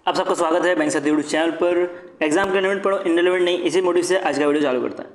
आप सबका स्वागत है बैंक साथी यूट्यूब चैनल पर। एग्जाम का रिलेवेंट पढ़ो, इनरिलेवेंट नहीं, इसी मोटिव से आज का वीडियो चालू करता है।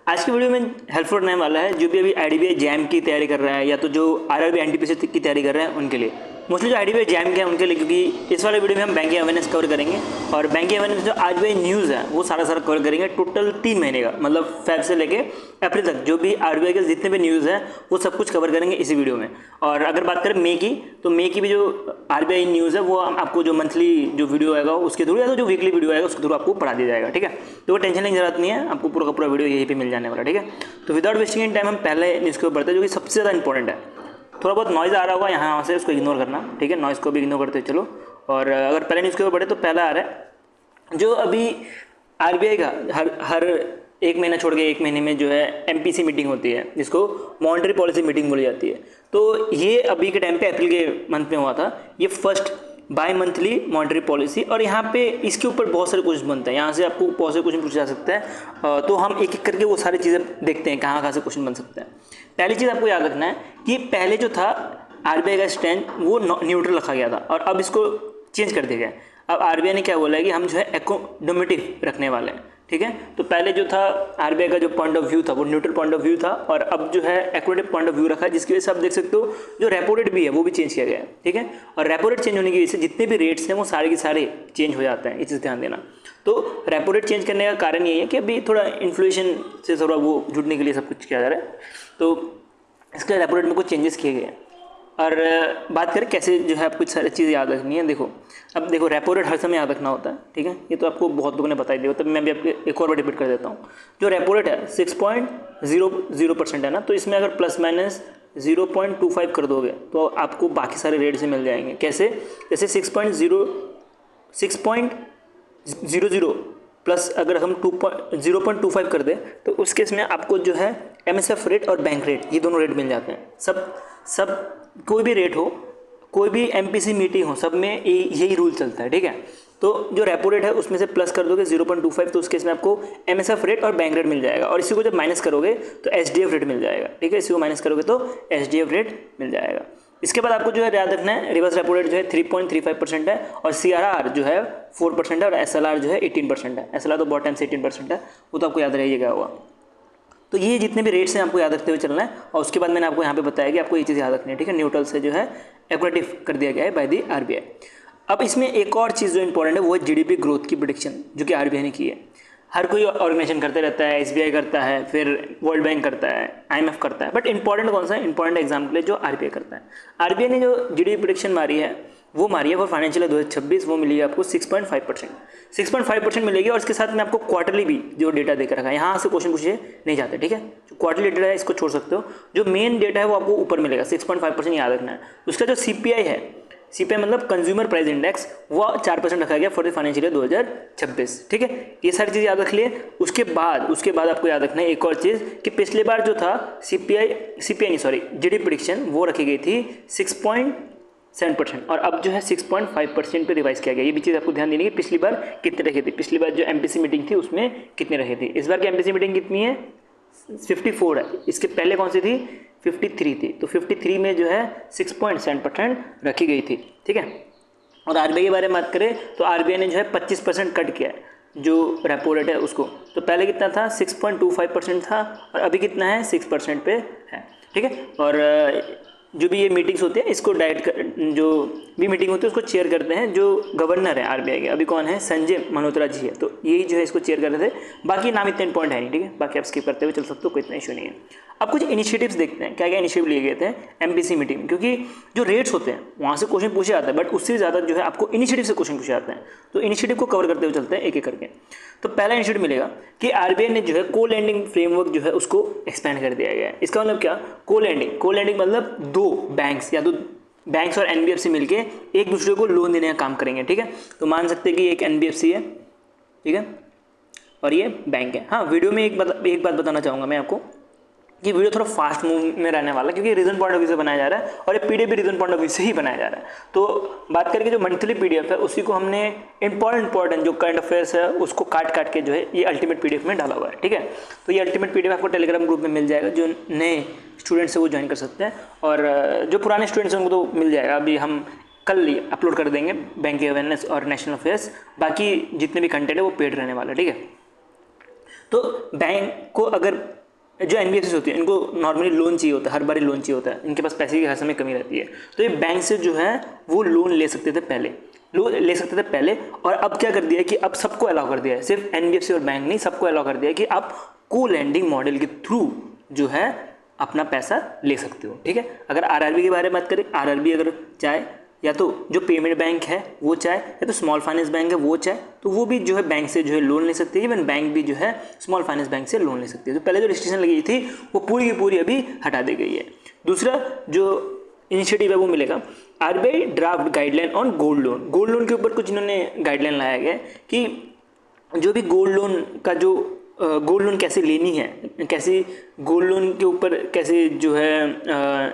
आज की वीडियो में हेल्पफुल रहने वाला है जो भी अभी आईडीबीआई जैम की तैयारी कर रहा है या तो जो आरआरबी एनटीपीसी की तैयारी कर रहे हैं उनके लिए, मोस्टली जो आईडीबीआई जैम के हैं उनके लिए, क्योंकि इस वाले वीडियो में हम बैंकिंग अवेयरनेस कवर करेंगे और बैंकिंग अवेयरनेस जो आज भी न्यूज़ है वो सारा कवर करेंगे। टोटल 3 महीने का, मतलब फेब से लेके अप्रैल तक जो भी आरबीआई के जितने भी न्यूज़ है वो सब कुछ कवर करेंगे इसी वीडियो में। और अगर बात करें मई की, तो मई की भी जो आरबीआई न्यूज़ है वो आपको जो मंथली जो वीडियो आएगा उसके थ्रू या तो जो वीकली वीडियो आएगा उसके थ्रू आपको पढ़ा दिया जाएगा। ठीक है, तो वो टेंशन लेने की जरूरत नहीं है, आपको पूरा का पूरा वीडियो यहीं पे मिल जाने वाला। ठीक है, तो विदाउट वेस्टिंग इन टाइम हम पहले न्यूज़ के ऊपर बढ़ते हैं जो कि सबसे ज़्यादा इंपॉर्टेंट है। थोड़ा बहुत नॉइज़ आ रहा होगा यहाँ से, उसको इग्नोर करना। ठीक है, नॉइज़ को भी इग्नोर करते चलो। और अगर पहले न्यूज़ के ऊपर बढ़े तो पहला आ रहा है जो अभी आरबीआई का हर एक महीना छोड़ के एक महीने में जो है एमपीसी मीटिंग होती है, जिसको मॉनेटरी पॉलिसी मीटिंग बोली जाती है। तो ये अभी के टाइम पे अप्रैल के मंथ में हुआ था, ये first by monthly monetary policy. और यहाँ पे इसके ऊपर बहुत सारे क्वेश्चन बनते हैं, यहाँ से आपको बहुत सारे क्वेश्चन पूछा जा सकता है। तो हम एक एक करके वो सारी चीज़ें देखते हैं कहाँ से क्वेश्चन बन सकता है। पहली चीज़ आपको याद रखना है कि पहले जो था आरबीआई का स्टैंड वो न्यूट्रल रखा गया था और अब इसको चेंज कर दिया गया। अब आरबीआई ने क्या बोला है कि हम जो है एकोनोमेटिव रखने वाले हैं। ठीक है, तो पहले जो था आरबीआई का जो पॉइंट ऑफ व्यू था वो न्यूट्रल पॉइंट ऑफ व्यू था और अब जो है एकोनोमेटिव पॉइंट ऑफ व्यू रखा है, जिसकी वजह से आप देख सकते हो जो रेपो रेट भी है वो भी चेंज किया गया है। ठीक है, और रेपो रेट चेंज होने की वजह से जितने भी रेट्स हैं वो सारे के सारे चेंज हो जाते हैं, ये चीज़ ध्यान देना। तो रेपो रेट चेंज करने का कारण यही है कि अभी थोड़ा इन्फ्लेशन से थोड़ा वो जुड़ने के लिए सब कुछ किया जा रहा है, तो इसके रेपो रेट में कुछ चेंजेस किए गए हैं। और बात करें कैसे जो है आपको कुछ सारी चीज़ें याद रखनी है। देखो, अब देखो रेपो रेट हर समय याद रखना होता है। ठीक है, ये तो आपको बहुत लोगों ने बता ही दिया, तब मैं भी आपको एक और बार रिपीट कर देता हूँ। जो रेपो रेट है 6.00% है ना, तो इसमें अगर प्लस माइनस 0.25 कर दोगे तो आपको बाकी सारे रेट से मिल जाएंगे। कैसे? जैसे 6.00 प्लस अगर हम 0.25 कर दें तो उस केस में आपको जो है एमएसएफ रेट और बैंक रेट, ये दोनों रेट मिल जाते हैं। सब कोई भी रेट हो, कोई भी एमपीसी मीटिंग हो, सब में यही रूल चलता है। ठीक है, तो जो रेपो रेट है उसमें से प्लस कर दोगे 0.25 तो उस केस में आपको एमएसएफ रेट और बैंक रेट मिल जाएगा। और इसी को जब माइनस करोगे तो एचडीएफ रेट मिल जाएगा। ठीक है, इसी को माइनस करोगे तो एचडीएफ रेट मिल जाएगा। इसके बाद आपको जो है याद रखना है रिवर्स रेपो रेट जो है 3.35% है और सीआरआर जो है 4% है और एसएलआर जो है 18% है। एसएलआर तो बहुत टाइम से 18% है, वो तो आपको याद रहिएगा होगा। तो ये जितने भी रेट्स हैं आपको याद रखते हुए चलना है। और उसके बाद मैंने आपको यहाँ पे बताया कि आपको ये चीज़ याद रखनी है। ठीक है, न्यूट्रल से जो है एकोनोमेटिव कर दिया गया है बाय दी आरबीआई। अब इसमें एक और चीज़ जो इंपॉर्टेंट है वो है जीडीपी ग्रोथ की प्रेडिक्शन, जो कि आरबीआई ने की है। हर कोई ऑर्गेनाइजेशन करते रहता है, एसबीआई करता है, फिर वर्ल्ड बैंक करता है, आईएमएफ करता है, बट इंपॉर्टेंट कौन सा है? इंपॉर्टेंट एग्जाम के लिए जो आरबीआई करता है। आरबीआई ने जो जीडीपी प्रेडिक्शन मारी है वो मारी है फॉर फाइनेंशियल ईयर 2026, वो मिलेगी आपको 6.5%। 6.5% मिलेगी। और इसके साथ में आपको क्वार्टरली भी जो डेटा देकर रखा है, यहाँ से क्वेश्चन पूछे नहीं जाते। ठीक है, जो क्वार्टरली डेटा है इसको छोड़ सकते हो, जो मेन डेटा है वो आपको ऊपर मिलेगा। 6.5% याद रखना है। उसका जो सीपीआई है, सीपीआई मतलब कंज्यूमर प्राइस इंडेक्स, वो 4% रखा गया फॉर द फाइनेंशियल ईयर 2026। ठीक है, ये सारी चीज़ याद रख लिए। उसके बाद आपको याद रखना है एक और चीज़ कि पिछली बार जो था जीडीपी प्रेडिक्शन वो रखी गई थी 6.7% और अब जो है 6.5% पे रिवाइज किया गया। ये भी चीज़ आपको ध्यान देनी है। पिछली बार कितने रखे थे, पिछली बार जो एमपीसी मीटिंग थी उसमें कितने रखे थे। इस बार की एमपीसी मीटिंग कितनी है? 54 है। इसके पहले कौन सी थी? 53 थी। तो 53 में जो है 6.7% रखी गई थी। ठीक है, और आरबीआई के बारे में बात करें तो आरबीआई ने जो है 25% कट किया है जो रेपो रेट है उसको। तो पहले कितना था? 6.25% था और अभी कितना है? 6% पे है। ठीक है, और जो भी ये मीटिंग्स होती है इसको जो भी मीटिंग होती है उसको चेयर करते हैं जो गवर्नर है आरबीआई के। अभी कौन है? संजय मल्होत्रा जी है, तो यही जो है इसको चेयर कर रहे थे। बाकी नाम इतने इंपॉर्टेंट है नहीं। ठीक है, बाकी आप स्किप करते हुए चल सकते हो, कोई इतना इशू नहीं है। अब कुछ इनिशिएटिव्स देखते हैं, क्या क्या इनिशिएटिव लिए गए थे एमपीसी मीटिंग में, क्योंकि जो रेट्स होते हैं वहाँ से क्वेश्चन पूछे जाता है, बट उससे ज़्यादा जो है आपको इनिशिएटिव से क्वेश्चन पूछे जाते हैं। तो इनिशिएटिव को कवर करते हुए चलते हैं एक एक करके। तो पहला इनिशिएटिव मिलेगा कि आरबीआई ने जो है को लैंडिंग फ्रेमवर्क जो है उसको एक्सपेंड कर दिया गया है। इसका मतलब क्या? को लैंडिंग मतलब दो बैंक्स या तो बैंक्स और एनबीएफसी मिलके एक दूसरे को लोन देने का काम करेंगे। ठीक है, तो मान सकते हैं कि एक एनबीएफसी है, ठीक है, और ये बैंक है। हाँ, वीडियो में एक बात बताना चाहूँगा मैं आपको कि वीडियो थोड़ा फास्ट मूव में रहने वाला है, क्योंकि रीजन पॉइंट ऑफ व्यू से बनाया जा रहा है और ये पीडीएफ भी रीजन पॉइंट ऑफ व्यू से ही बनाया जा रहा है। तो बात करके जो मंथली पीडीएफ है उसी को हमने इंपॉर्टेंट जो करंट अफेयर्स है उसको काट के जो है ये अल्टीमेट पीडीएफ में डाला हुआ है। ठीक है, तो ये अल्टीमेट पीडीएफ आपको टेलीग्राम ग्रुप में मिल जाएगा। जो नए स्टूडेंट्स है वो ज्वाइन कर सकते हैं और जो पुराने स्टूडेंट्स हैं उनको तो मिल जाएगा। अभी हम कल अपलोड कर देंगे बैंकिंग अवेयरनेस और नेशनल अफेयर्स, बाकी जितने भी कंटेंट है वो पेड रहने वाला है, ठीक है। तो बैंक को अगर जो एनबीएफसी होती है इनको नॉर्मली लोन चाहिए होता है, हर बार लोन चाहिए होता है, इनके पास पैसे की हर समय कमी रहती है, तो ये बैंक से जो है वो लोन ले सकते थे पहले, लोन ले सकते थे पहले। और अब क्या कर दिया है कि अब सबको अलाउ कर दिया है, सिर्फ एनबीएफसी और बैंक नहीं, सबको अलाउ कर दिया है कि आप को लैंडिंग मॉडल के थ्रू जो है अपना पैसा ले सकते हो, ठीक है। अगर आरआरबी के बारे में बात करें, आरआरबी अगर चाहे या तो जो पेमेंट बैंक है वो चाहे या तो स्मॉल फाइनेंस बैंक है वो चाहे, तो वो भी जो है बैंक से जो है लोन ले सकती है। इवन बैंक भी जो है स्मॉल फाइनेंस बैंक से लोन ले सकती है। तो पहले जो रिस्ट्रिक्शन लगी थी वो पूरी की पूरी अभी हटा दी गई है। दूसरा जो इनिशिएटिव है वो मिलेगा RBI draft guideline on gold loan. Gold loan के ऊपर कुछ इन्होंने गाइडलाइन लाया गया कि जो भी गोल्ड लोन का जो गोल्ड लोन कैसे लेनी है, कैसे गोल्ड लोन के ऊपर कैसे जो है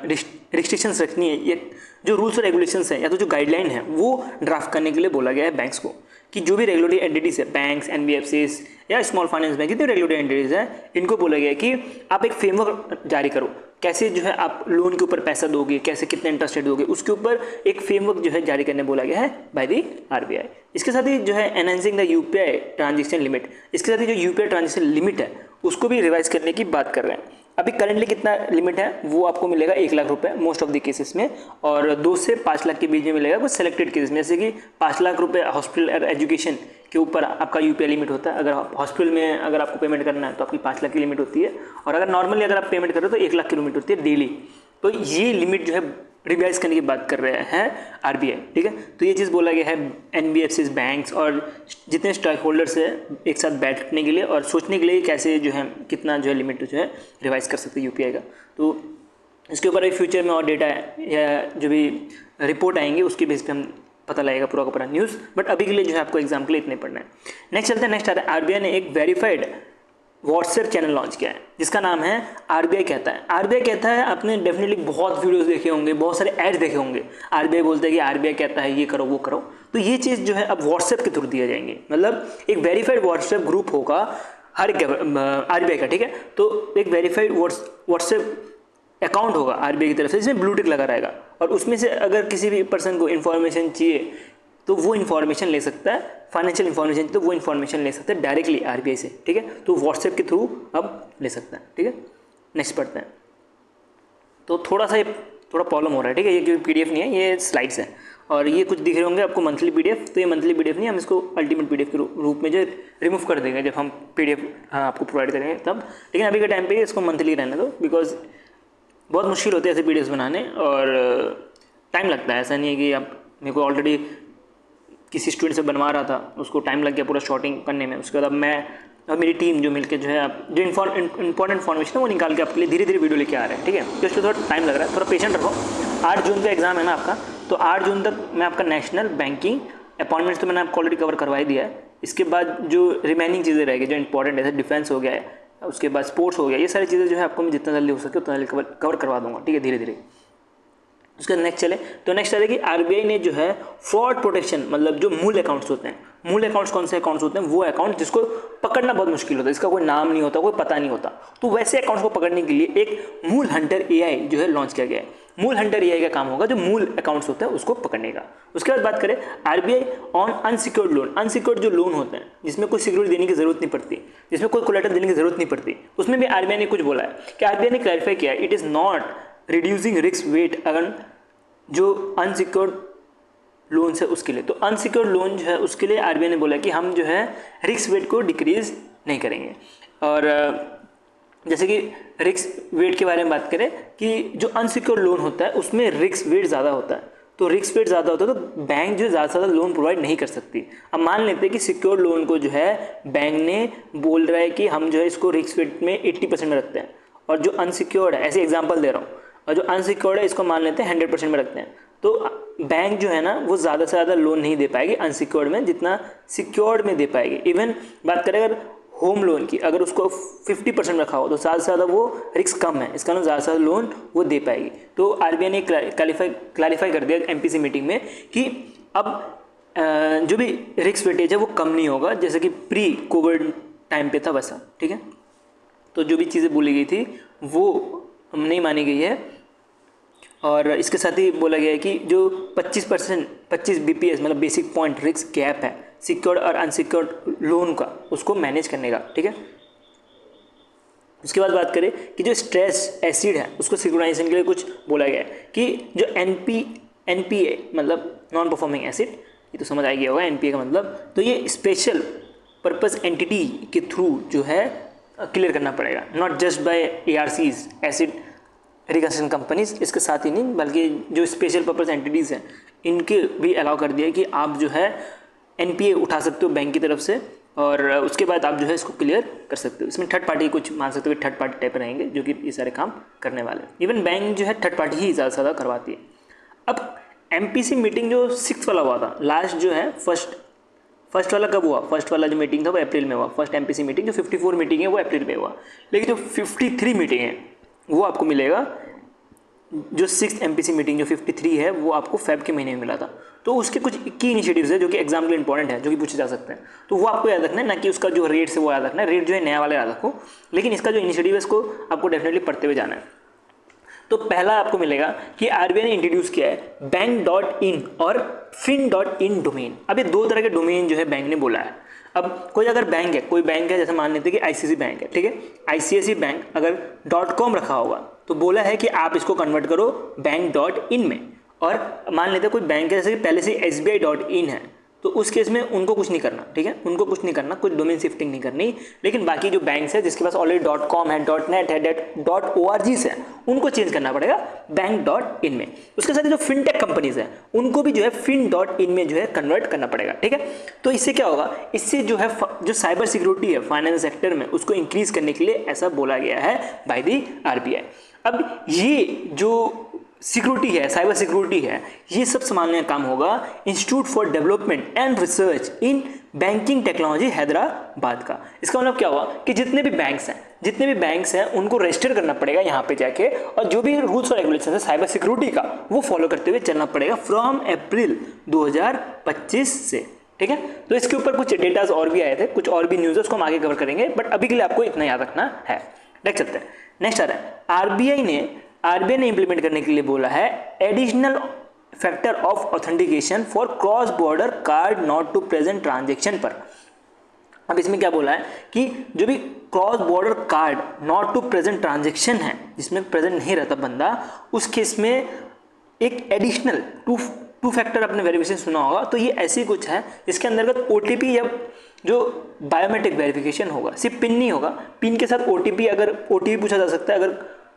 रिस्ट्रिक्शंस रखनी है, ये जो रूल्स और रेगुलेशंस हैं या तो जो गाइडलाइन है वो ड्राफ्ट करने के लिए बोला गया है बैंक्स को, कि जो भी रेगुलेटरी एंटिटीज है, बैंक्स, एनबीएफसीज या स्मॉल फाइनेंस बैंक, जितने रेगुलेटरी एंटिटीज हैं, इनको बोला गया है कि आप एक फ्रेमवर्क जारी करो, कैसे जो है आप लोन के ऊपर पैसा दोगे, कैसे कितने इंटरेस्ट रेट दोगे, उसके ऊपर एक फ्रेमवर्क जो है जारी करने बोला गया है बाय द आरबीआई। इसके साथ ही जो है enhancing the UPI transaction limit, इसके साथ ही जो यूपीआई ट्रांजेक्शन लिमिट है उसको भी रिवाइज करने की बात कर रहे हैं। अभी करंटली कितना लिमिट है वो आपको मिलेगा 1 लाख रुपए मोस्ट ऑफ द केसेस में, और 2 से 5 लाख के बीच में मिलेगा कुछ सेलेक्टेड केसेस में, जैसे कि 5 लाख रुपए हॉस्पिटल और एजुकेशन के ऊपर आपका यूपीआई लिमिट होता है। अगर हॉस्पिटल में अगर आपको पेमेंट करना है तो आपकी 5 लाख की लिमिट होती है, और अगर नॉर्मली अगर आप पेमेंट करो तो 1 लाख की लिमिट होती है डेली। तो ये लिमिट जो है रिवाइज करने की बात कर रहे हैं आरबीआई, ठीक है। तो ये चीज़ बोला गया है एनबीएफसीज, बैंक्स और जितने स्टेक होल्डर्स हैं एक साथ बैठने के लिए और सोचने के लिए कैसे जो है कितना जो है लिमिट जो है रिवाइज कर सकते हैं यूपीआई का। तो इसके ऊपर अभी फ्यूचर में और डेटा या जो भी रिपोर्ट आएंगे उसके बेस पे हम पता लगेगा पूरा का पूरा न्यूज़, बट अभी के लिए जो है आपको एग्जाम के लिए इतने पढ़ना है। नेक्स्ट चलते हैं, नेक्स्ट आता है आरबीआई ने एक वेरीफाइड व्हाट्सएप चैनल लॉन्च किया है जिसका नाम है आरबीआई कहता है। आरबीआई कहता है, आपने डेफिनेटली बहुत वीडियोस देखे होंगे, बहुत सारे एड्स देखे होंगे, आरबीआई बोलता है कि आरबीआई कहता है ये करो वो करो। तो ये चीज़ जो है अब व्हाट्सएप के थ्रू दिया जाएंगे, मतलब एक वेरीफाइड व्हाट्सएप ग्रुप होगा हर आरबीआई का, ठीक है। तो एक वेरीफाइड व्हाट्सएप अकाउंट होगा आरबीआई की तरफ से जिसमें ब्लू टिक लगा रहेगा, और उसमें से अगर किसी भी पर्सन को इन्फॉर्मेशन चाहिए तो वो इन्फॉर्मेशन ले सकता है, फाइनेंशियल इन्फॉर्मेशन तो वो इन्फॉर्मेशन ले सकता है डायरेक्टली आरबीआई से, ठीक है। तो व्हाट्सएप के थ्रू अब ले सकता है, ठीक है। नेक्स्ट पढ़ते हैं। तो थोड़ा प्रॉब्लम हो रहा है, ठीक है, ये क्योंकि पीडीएफ नहीं है, ये स्लाइड्स हैं, और ये कुछ दिख रहे होंगे आपको मंथली पीडीएफ, तो ये मंथली पीडीएफ नहीं, हम इसको अल्टीमेट पीडीएफ के रूप में जो रिमूव कर देंगे जब हम पीडीएफ आपको प्रोवाइड करेंगे तब। लेकिन अभी के टाइम पे इसको मंथली रहने दो, बिकॉज बहुत मुश्किल होती है ऐसे पीडीएफ बनाने और टाइम लगता है। ऐसा नहीं है कि आप, मेरे को ऑलरेडी किसी स्टूडेंट से बनवा रहा था, उसको टाइम लग गया पूरा शॉर्टिंग करने में, उसके बाद अब मैं और मेरी टीम जो मिलकर जो है आप जो इंपॉर्टेंट इन्फॉर्मेशन है वो निकाल के आपके लिए धीरे धीरे वीडियो लेके आ रहे हैं, ठीक है। तो इसलिए थोड़ा टाइम लग रहा है, थोड़ा पेशेंट रखो। 8 जून का एग्जाम है ना आपका, तो 8 जून तक मैं आपका नेशनल बैंकिंग अपॉइंटमेंट्स तो मैंने आपको ऑलरेडी कवर करवा ही दिया है। इसके बाद जो रिमेनिंग चीज़ें रहेगी जो इंपॉर्टेंट है, डिफेंस हो गया है, उसके बाद स्पोर्ट्स हो गया, ये सारी चीज़ें जो है आपको मैं जितना जल्दी हो सके उतना जल्दी कवर करवा दूंगा, ठीक है, धीरे धीरे। उसके नेक्स्ट चले तो नेक्स्ट है कि आरबीआई ने जो है फ्रॉड प्रोटेक्शन, मतलब जो मूल अकाउंट्स होते हैं, मूल अकाउंट्स कौन से अकाउंट्स होते हैं, वो अकाउंट जिसको पकड़ना बहुत मुश्किल होता है, इसका कोई नाम नहीं होता, कोई पता नहीं होता, तो वैसे अकाउंट्स को पकड़ने के लिए एक मूल हंटर एआई जो है लॉन्च किया गया है। मूल हंटर एआई का काम होगा जो मूल अकाउंट्स होते हैं उसको पकड़ने का। उसके बाद बात करें RBI on unsecured loan. Unsecured जो लोन होते हैं जिसमें कोई सिक्योरिटी देने की जरूरत नहीं पड़ती, जिसमें कोई कोलेटरल देने की जरूरत नहीं पड़ती, उसमें भी आरबीआई ने कुछ बोला है कि आरबीआई ने क्लैरिफाई किया है it is not reducing risk wait अगर जो अनसिक्योर्ड लोन है उसके लिए। तो अनसिक्योर्ड लोन जो है उसके लिए आरबीआई ने बोला कि हम जो है रिस्क वेट को डिक्रीज नहीं करेंगे। और जैसे कि रिस्क वेट के बारे में बात करें कि जो अनसिक्योर्ड लोन होता है उसमें रिस्क वेट ज़्यादा होता है, तो रिस्क वेट ज़्यादा होता है तो बैंक जो ज़्यादा से ज़्यादा लोन प्रोवाइड नहीं कर सकती। अब मान लेते हैं कि सिक्योर लोन को जो है बैंक ने बोल रहा है कि हम जो है इसको रिस्क वेट में 80% में रखते हैं, और जो अनसिक्योर्ड है, ऐसे एग्जाम्पल दे रहा हूँ, और जो अनसिक्योर्ड है इसको मान लेते हैं 100% में रखते हैं, तो बैंक जो है ना वो ज़्यादा से ज़्यादा लोन नहीं दे पाएगी अनसिक्योर्ड में जितना सिक्योर्ड में दे पाएगी। इवन बात करें अगर होम लोन की, अगर उसको 50% रखा हो तो ज़्यादा से ज़्यादा वो रिस्क कम है, इसका ना ज़्यादा से ज़्यादा लोन वो दे पाएगी। तो आरबीआई ने क्लैरिफाई कर दिया एमपीसी मीटिंग में कि अब जो भी रिस्क वेटेज है वो कम नहीं होगा जैसे कि प्री कोविड टाइम पे था वैसा, ठीक है। तो जो भी चीज़ें बोली गई थी वो नहीं मानी गई है, और इसके साथ ही बोला गया है कि जो 25 BPS मतलब बेसिक पॉइंट रिस्क गैप है सिक्योर्ड और अनसिक्योर्ड लोन का, उसको मैनेज करने का, ठीक है। उसके बाद बात करें कि जो स्ट्रेस एसिड है उसको सिक्योराइजेशन के लिए कुछ बोला गया है कि जो NPA मतलब नॉन परफॉर्मिंग एसिड, ये तो समझ आ गया होगा NPA का मतलब, तो ये स्पेशल पर्पस एंटिटी के थ्रू जो है क्लियर करना पड़ेगा, not just by ARCs acid reconstruction companies. इसके साथ ही नहीं बल्कि जो स्पेशल पर्पस एंटिटीज़ हैं इनके भी अलाउ कर दिया है कि आप जो है NPA उठा सकते हो बैंक की तरफ से, और उसके बाद आप जो है इसको क्लियर कर सकते हो। इसमें थर्ड पार्टी कुछ मान सकते हो कि थर्ड पार्टी टाइप रहेंगे जो कि ये सारे काम करने वाले हैं। इवन बैंक जो है थर्ड पार्टी ही ज़्यादा से ज़्यादा करवाती है। अब MPC मीटिंग जो 6 वाला हुआ था लास्ट, जो है फर्स्ट वाला कब हुआ? फर्स्ट वाला जो मीटिंग था वो अप्रैल में हुआ। फर्स्ट MPC मीटिंग जो 54 मीटिंग है वो अप्रैल में हुआ, लेकिन जो 53 मीटिंग है वो आपको मिलेगा, जो 6th MPC मीटिंग जो 53 है वो आपको फेब के महीने में मिला था। तो उसके कुछ की इनिशिएटिव्स है जो कि एग्जाम के लिए इंपॉर्टेंट है, जो कि पूछे जा सकते हैं, तो वो आपको याद रखना है, ना कि उसका जो रेट है वो याद रखना है। रेट जो है नया वाला याद रखो, लेकिन इसका जो इनिशिएटिव है इसको आपको डेफिनेटली पढ़ते हुए जाना है। तो पहला आपको मिलेगा कि RBI ने इंट्रोड्यूस किया है बैंक.in और fin.in डोमेन। अब ये 2 तरह के डोमेन जो है बैंक ने बोला है। अब कोई अगर बैंक है, कोई बैंक है, जैसे मान लेते हैं कि ICICI बैंक है, ठीक है, ICICI बैंक अगर .com रखा होगा तो बोला है कि आप इसको कन्वर्ट करो बैंक.in में। और मान लेते हैं कोई बैंक है जैसे कि पहले से SBI.in है, तो उस केस में उनको कुछ नहीं करना, ठीक है, उनको कुछ नहीं करना, कुछ डोमेन शिफ्टिंग नहीं करनी। लेकिन बाकी जो बैंक्स है जिसके पास ऑलरेडी .com है, .net है, .org है, उनको चेंज करना पड़ेगा बैंक.in में। उसके साथ जो फिनटेक कंपनीज है उनको भी जो है fin.in में जो है कन्वर्ट करना पड़ेगा, ठीक है। तो इससे क्या होगा, इससे जो है जो साइबर सिक्योरिटी है फाइनेंस सेक्टर में उसको इंक्रीज करने के लिए ऐसा बोला गया है बाय दी RBI। अब ये जो सिक्योरिटी है, साइबर सिक्योरिटी है, ये सब संभालने का काम होगा institute for development and research in banking technology Hyderabad का। इसका मतलब क्या हुआ कि जितने भी बैंक्स हैं उनको रजिस्टर करना पड़ेगा यहाँ पे जाके, और जो भी रूल्स और रेगुलेशन है साइबर सिक्योरिटी का वो फॉलो करते हुए चलना पड़ेगा फ्रॉम अप्रैल 2025 से, ठीक है। तो इसके ऊपर कुछ डेटाज और भी आए थे, कुछ और भी न्यूज़ उसको हम आगे कवर करेंगे, बट अभी के लिए आपको इतना याद रखना है। देख सकते हैं नेक्स्ट आ रहा है, RBI ने इंप्लीमेंट करने के लिए बोला है additional factor of authentication for cross border card not to present transaction पर। अब इसमें क्या बोला है कि जो भी cross border card not to present transaction है, जिसमें प्रेजेंट नहीं रहता बंदा, उस केस में एक एडिशनल टू फैक्टर आपने वेरिफिकेशन सुना होगा, तो ये ऐसी कुछ है जिसके अंतर्गत OTP या जो बायोमेट्रिक वेरिफिकेशन होगा, सिर्फ पिन नहीं होगा, पिन के साथ OTP पूछा जा सकता है अगर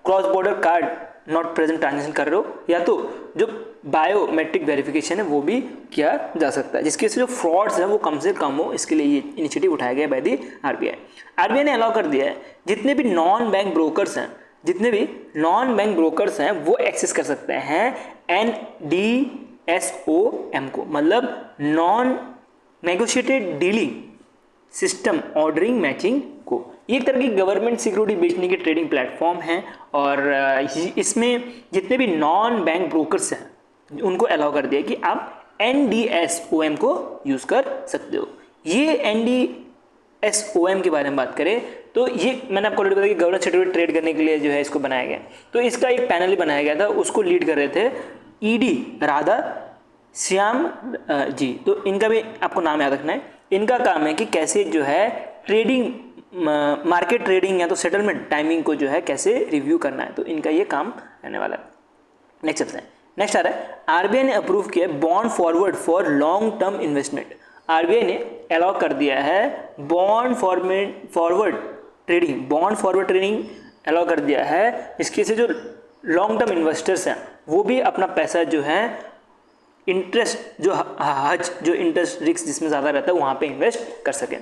cross border card not present transaction कर रहे हो, या तो जो बायोमेट्रिक वेरिफिकेशन है वो भी किया जा सकता है, जिसकी वजह से जो फ्रॉड्स है वो कम से कम हो। इसके लिए ये इनिशिएटिव उठाया गया बाय दी RBI ने अलाउ कर दिया है जितने भी नॉन बैंक ब्रोकर्स हैं वो एक्सेस कर सकते हैं NDSOM को, मतलब non negotiated dealing system ordering matching को। ये एक तरह की गवर्नमेंट सिक्योरिटी बेचने की ट्रेडिंग प्लेटफॉर्म है, और इसमें जितने भी नॉन बैंक ब्रोकर्स हैं उनको अलाउ कर दिया कि आप NDSOM को यूज़ कर सकते हो। ये NDSOM के बारे में बात करें तो ये मैंने आपको ऑलरेडी बताया कि गवर्नमेंट सर्टिफिकेट ट्रेड करने के लिए जो है इसको बनाया गया। तो इसका एक पैनल ही बनाया गया था, उसको लीड कर रहे थे ED राधा श्याम जी। तो इनका भी आपको नाम याद रखना है। इनका काम है कि कैसे जो है ट्रेडिंग, मार्केट ट्रेडिंग या तो सेटलमेंट टाइमिंग को जो है कैसे रिव्यू करना है, तो इनका ये काम रहने वाला है। नेक्स्ट चलते हैं। नेक्स्ट आ रहा है RBI ने अप्रूव किया bond forward for long term investment. RBI ने अलाउ कर दिया है बॉन्ड फॉरवर्ड ट्रेडिंग अलाउ कर दिया है, इसके से जो लॉन्ग टर्म इन्वेस्टर्स हैं वो भी अपना पैसा जो है इंटरेस्ट जो इंटरेस्ट रिस्क जिसमें ज़्यादा रहता है वहाँ पे इन्वेस्ट कर सकें।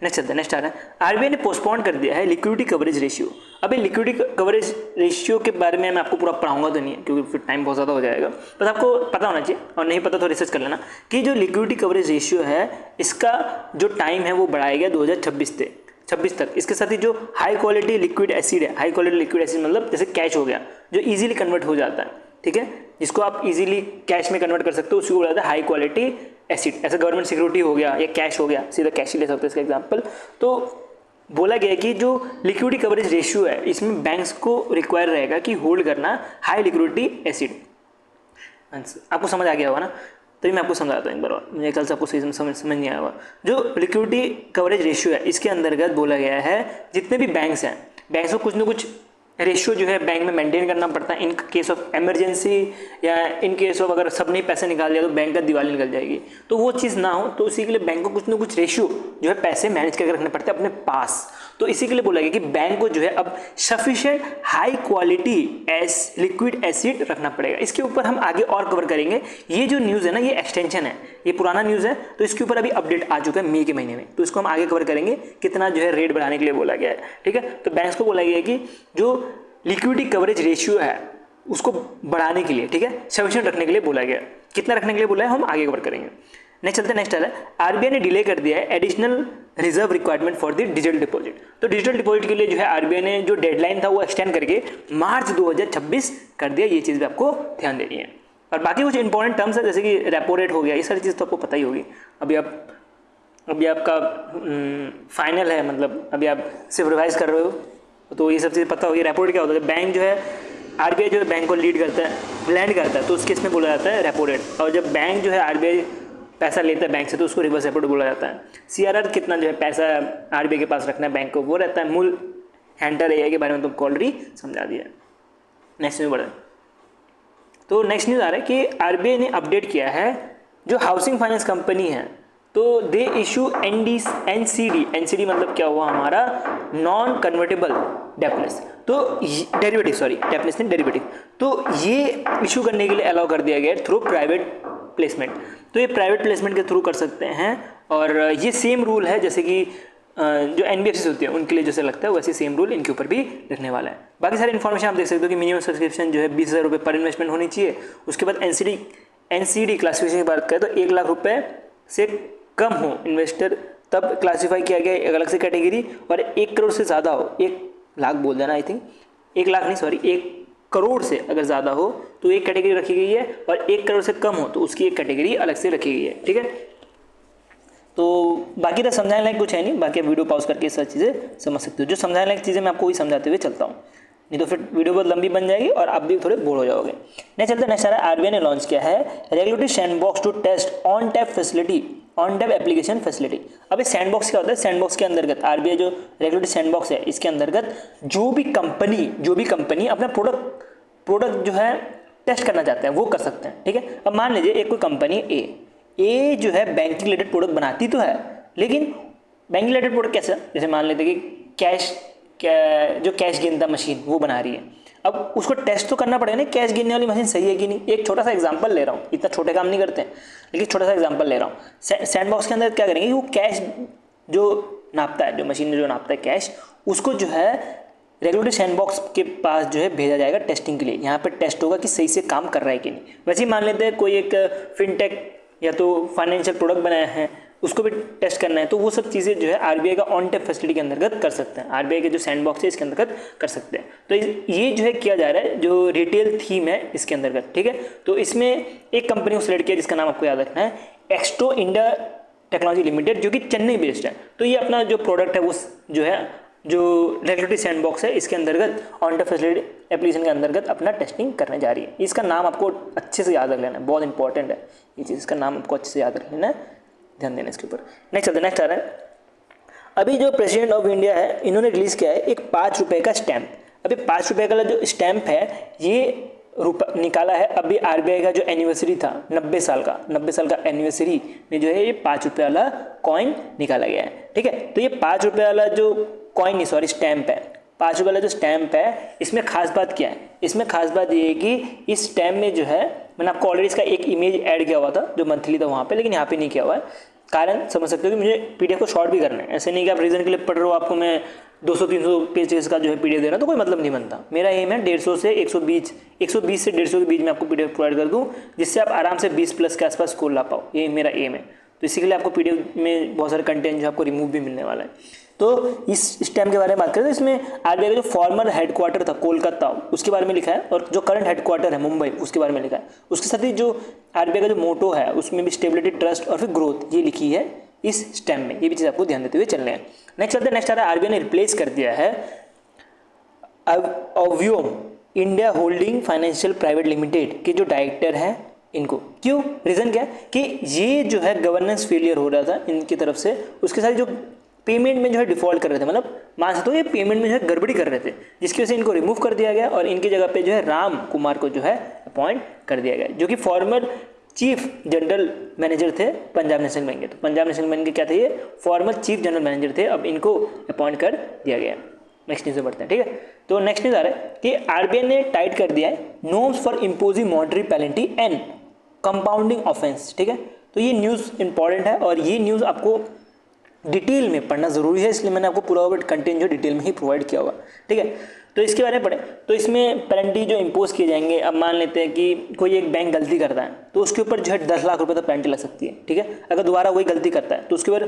नेक्स्ट चलते हैं। नेक्स्ट आ रहा है RBI ने पोस्टपोन कर दिया है लिक्विडिटी कवरेज रेशियो। अभी लिक्विडिटी कवरेज रेशियो के बारे में मैं आपको पूरा पढ़ाऊंगा तो नहीं है क्योंकि फिर टाइम बहुत ज़्यादा हो जाएगा, बस आपको पता होना चाहिए, और नहीं पता तो रिसर्च कर लेना कि जो लिक्विडिटी कवरेज रेशियो है इसका जो टाइम है वो बढ़ाया गया 2026 तक। इसके साथ ही जो हाई क्वालिटी लिक्विड एसिड है, हाई क्वालिटी लिक्विड एसिड मतलब जैसे कैश हो गया जो ईजिली कन्वर्ट हो जाता है, ठीक है, जिसको आप इजीली कैश में कन्वर्ट कर सकते हो, उसको बोला जाता है हाई क्वालिटी एसिड। ऐसा गवर्नमेंट सिक्योरिटी हो गया या कैश हो गया, सीधा कैश ही ले सकते हो इसका एग्जांपल। तो बोला गया कि जो लिक्विडिटी कवरेज रेशियो है इसमें बैंक्स को रिक्वायर रहेगा कि होल्ड करना हाई लिक्विडिटी एसिड। आपको समझ आ गया होगा ना, तभी मैं आपको समझाता हूँ एक बार और, मुझे कल से आपको सही समझ नहीं आया होगा। जो लिक्विडिटी कवरेज रेशियो है इसके अंतर्गत बोला गया है जितने भी बैंक्स हैं, बैंक्स को कुछ ना कुछ रेशियो जो है बैंक में मेंटेन करना पड़ता है इन केस ऑफ इमरजेंसी, या इन केस ऑफ अगर सब नहीं पैसे निकाल दिया तो बैंक का दिवाली निकल जाएगी, तो वो चीज़ ना हो, तो उसी के लिए बैंक को कुछ ना कुछ रेशियो जो है पैसे मैनेज करके रखने पड़ते हैं अपने पास। तो इसी के लिए बोला गया कि बैंक को जो है अब sufficient high quality liquid acid रखना पड़ेगा। इसके ऊपर हम आगे और कवर करेंगे। ये जो न्यूज़ है ना, ये एक्सटेंशन है, ये पुराना न्यूज़ है, तो इसके ऊपर अभी अपडेट आ चुका है मई के महीने में, तो इसको हम आगे कवर करेंगे कितना जो है रेट बढ़ाने के लिए बोला गया है। ठीक है, तो बैंक्स को बोला गया है कि जो लिक्विडिटी कवरेज रेशियो है उसको बढ़ाने के लिए, ठीक है, सफिशिएंट रखने के लिए बोला गया। कितना रखने के लिए बोला है हम आगे कवर करेंगे। नेक्स्ट चलते हैं, नेक्स्ट आ रहा है आरबीआई ने डिले कर दिया है additional reserve requirement for the digital deposit. तो डिजिटल डिपॉजिट के लिए जो है आरबीआई ने जो डेडलाइन था वो एक्सटेंड करके मार्च 2026 कर दिया। ये चीज़ भी आपको ध्यान देनी है। और बाकी कुछ इंपॉर्टेंट टर्म्स है जैसे कि रेपो रेट हो गया, ये सारी चीज़ तो आपको पता ही होगी। अभी आपका फाइनल है, मतलब अभी आप सिर्फ रिवाइज कर रहे हो, तो ये सब चीज़ पता होगी। रेपो रेट क्या होता है, बैंक जो है आरबीआई जो है बैंक को लीड करता है, लैंड करता है, तो उसके इसमें बोला जाता है रेपो रेट। और जब बैंक जो है आरबीआई पैसा लेता है बैंक से तो उसको रिवर्स रेपो रेट बोला जाता है। सीआरआर कितना जो है पैसा आरबीआई के पास रखना है बैंक को, वो रहता है। मूल हैंटर एआई के बारे में तुमको ऑलरेडी समझा दिया। नेक्स्ट न्यूज़ बढ़े, तो नेक्स्ट न्यूज़ आ रहा है कि आरबीआई ने अपडेट किया है जो हाउसिंग फाइनेंस कंपनी है, तो दे इशू एनसीडी मतलब क्या हुआ हमारा, नॉन कन्वर्टेबल डेप्नेस, तो डेरिवेटिव, सॉरी डेप्नेस नहीं डेरिवेटिव, तो ये इशू करने के लिए अलाउ कर दिया गया है थ्रू प्राइवेट प्लेसमेंट। तो ये प्राइवेट प्लेसमेंट के थ्रू कर सकते हैं, और ये सेम रूल है जैसे कि जो एनबीएफसी होती है उनके लिए जैसे लगता है वैसे सेम रूल इनके ऊपर भी रखने वाला है। बाकी सारी इन्फॉर्मेशन आप देख सकते हो कि मिनिमम सब्सक्रिप्शन जो है 20,000 रुपये पर इन्वेस्टमेंट होनी चाहिए। उसके बाद एनसीडी क्लासिफिकेशन की बात करें तो 1 लाख रुपये से कम हो इन्वेस्टर तब क्लासीफाई किया गया एक अलग से कैटेगरी, और 1 करोड़ से ज़्यादा हो, 1 लाख बोल देना आई थिंक, 1 लाख नहीं सॉरी 1 करोड़ से अगर ज़्यादा हो तो एक कैटेगरी रखी गई है, और 1 करोड़ से कम हो तो उसकी एक कैटेगरी अलग से रखी गई है। ठीक है, तो बाकी तो समझाने लायक कुछ है नहीं, बाकी वीडियो पॉज करके सब चीज़ें समझ सकते हो। जो समझाने लायक चीज़ें मैं आपको वही समझाते हुए चलता हूँ, नहीं तो फिर वीडियो बहुत लंबी बन जाएगी और आप भी थोड़े बोर हो जाओगे। नेक्स्ट चलते नेक्स्ट आ रहा है आरबीआई ने लॉन्च किया है regulatory sandbox to test on tap facility, on tap application facility. अब इस सैंडबॉक्स क्या होता है, सैंडबॉक्स के अंतर्गत आरबीआई जो रेगुलेटरी सैंडबॉक्स है इसके अंतर्गत जो भी कंपनी अपना प्रोडक्ट जो है टेस्ट करना चाहते हैं वो कर सकते हैं। ठीक है, अब मान लीजिए एक कोई कंपनी ए जो है बैंकिंग रिलेटेड प्रोडक्ट बनाती तो है, लेकिन बैंकिंग रिलेटेड प्रोडक्ट कैसे, जैसे मान लेते हैं कि जो कैश गिनता मशीन वो बना रही है। अब उसको टेस्ट तो करना पड़ेगा ना, कैश गिनने वाली मशीन सही है कि नहीं। एक छोटा सा एग्जांपल ले रहा हूँ, इतना छोटे काम नहीं करते हैं, लेकिन छोटा सा एग्जांपल ले रहा हूँ। सैंडबॉक्स के अंदर क्या करेंगे, वो कैश जो नापता है, जो मशीन जो नापता है कैश, उसको जो है रेगुलेटरी सैंडबॉक्स के पास जो है भेजा जाएगा टेस्टिंग के लिए। यहाँ पर टेस्ट होगा कि सही से काम कर रहा है कि नहीं। वैसे ही मान लेते हैं कोई एक फिनटेक या तो फाइनेंशियल प्रोडक्ट बनाया है, उसको भी टेस्ट करना है, तो वो सब चीज़ें जो है आरबीआई का ऑन टैप फैसिलिटी के अंतर्गत कर सकते हैं। आरबीआई के जो सैंडबॉक्स है इसके अंतर्गत कर सकते हैं। तो ये जो है किया जा रहा है, जो रिटेल थीम है इसके अंतर्गत। ठीक है, तो इसमें एक कंपनी को सिलेक्ट किया जिसका नाम आपको याद रखना है, एक्सटो इंडिया टेक्नोलॉजी लिमिटेड, जो कि चेन्नई बेस्ड है। तो ये अपना जो प्रोडक्ट है वो जो है जो रेगुलेटरी सैंडबॉक्स है इसके अंतर्गत ऑन टैप फैसिलिटी एप्लीकेशन के अंतर्गत अपना टेस्टिंग करने जा रही है। इसका नाम आपको अच्छे से याद रख लेना है, बहुत इंपॉर्टेंट है ये चीज़, इसका नाम आपको अच्छे से याद रख लेना है, ध्यान देना इसके ऊपर। नेक्स्ट आ रहा है, अभी जो प्रेसिडेंट ऑफ इंडिया है इन्होंने रिलीज़ किया है एक 5 रुपये का स्टैम्प। अभी 5 रुपये का जो स्टैम्प है ये निकाला है अभी आरबीआई का जो एनिवर्सरी था 90 साल का एनिवर्सरी में जो है ये 5 रुपये वाला कॉइन निकाला गया है। ठीक है, तो ये 5 रुपये वाला जो कॉइन नहीं सॉरी स्टैम्प है, 5 रुपये वाला जो स्टैम्प है, इसमें खास बात क्या है, इसमें खास बात ये है कि इस स्टैम्प में जो है मैंने आपको ऑलरेडी इसका एक इमेज ऐड किया हुआ था जो मंथली था वहाँ पे, लेकिन यहाँ पे नहीं किया हुआ है। कारण समझ सकते हो कि मुझे पीडीएफ को शॉर्ट भी करना है, ऐसे नहीं कि आप रीजन के लिए पढ़ रहे हो आपको मैं 200-300 पेजेस का जो है पीडीएफ दे रहा, तो कोई मतलब नहीं बनता। मेरा एम है 150 से 120 से 150 के बीच में आपको पीडीएफ प्रोवाइड कर दूँ, जिससे आप आराम से 20+ के आसपास स्कोर ला पाओ, ये मेरा एम है। तो इसी के लिए आपको पीडीएफ में बहुत सारे कंटेंट जो आपको रिमूव भी मिलने वाला है। तो इस स्टैम्प के बारे में बात करें तो इसमें आरबीआई का जो फॉर्मर हेडक्वार्टर था कोलकाता उसके बारे में लिखा है, और जो करंट हेडक्वार्टर है मुंबई उसके बारे में लिखा है। उसके साथ ही जो आरबीआई का जो मोटो है उसमें भी स्टेबिलिटी, ट्रस्ट और फिर ग्रोथ ये लिखी है इस स्टैम्प में। ये भी चीज़ आपको ध्यान देते हुए चलने हैं। नेक्स्ट आ रहा है आरबीआई ने रिप्लेस कर दिया है Avyom India holding financial private limited के जो डायरेक्टर हैं इनको। क्यों? रीज़न क्या है कि ये जो है गवर्नेंस फेलियर हो रहा था इनकी तरफ से, उसके साथ जो पेमेंट में जो है डिफॉल्ट कर रहे थे, मतलब मान सकते हो ये पेमेंट में जो है गड़बड़ी कर रहे थे, जिसकी वजह से इनको रिमूव कर दिया गया और इनकी जगह पे जो है राम कुमार को जो है अपॉइंट कर दिया गया, जो कि फॉर्मर चीफ जनरल मैनेजर थे पंजाब नेशनल बैंक के। तो पंजाब नेशनल बैंक के क्या थे, ये फॉर्मर चीफ जनरल मैनेजर थे, अब इनको अपॉइंट कर दिया गया। नेक्स्ट न्यूज़ में बढ़ते हैं, ठीक है। तो नेक्स्ट न्यूज़ आ रहा है कि आरबीआई ने टाइट कर दिया है norms for imposing monetary penalty and compounding offence, ठीक है। तो ये न्यूज़ इंपॉर्टेंट है और ये न्यूज़ आपको डिटेल में पढ़ना जरूरी है, इसलिए मैंने आपको पूरा कंटेंट जो डिटेल में ही प्रोवाइड किया होगा, ठीक है। तो इसके बारे में पढ़ें। तो इसमें पेनल्टी जो इम्पोज किए जाएंगे, अब मान लेते हैं कि कोई एक बैंक गलती करता है तो उसके ऊपर जो है 10 लाख रुपए तक पेनल्टी लग सकती है, ठीक है। अगर दोबारा वही गलती करता है तो उसके ऊपर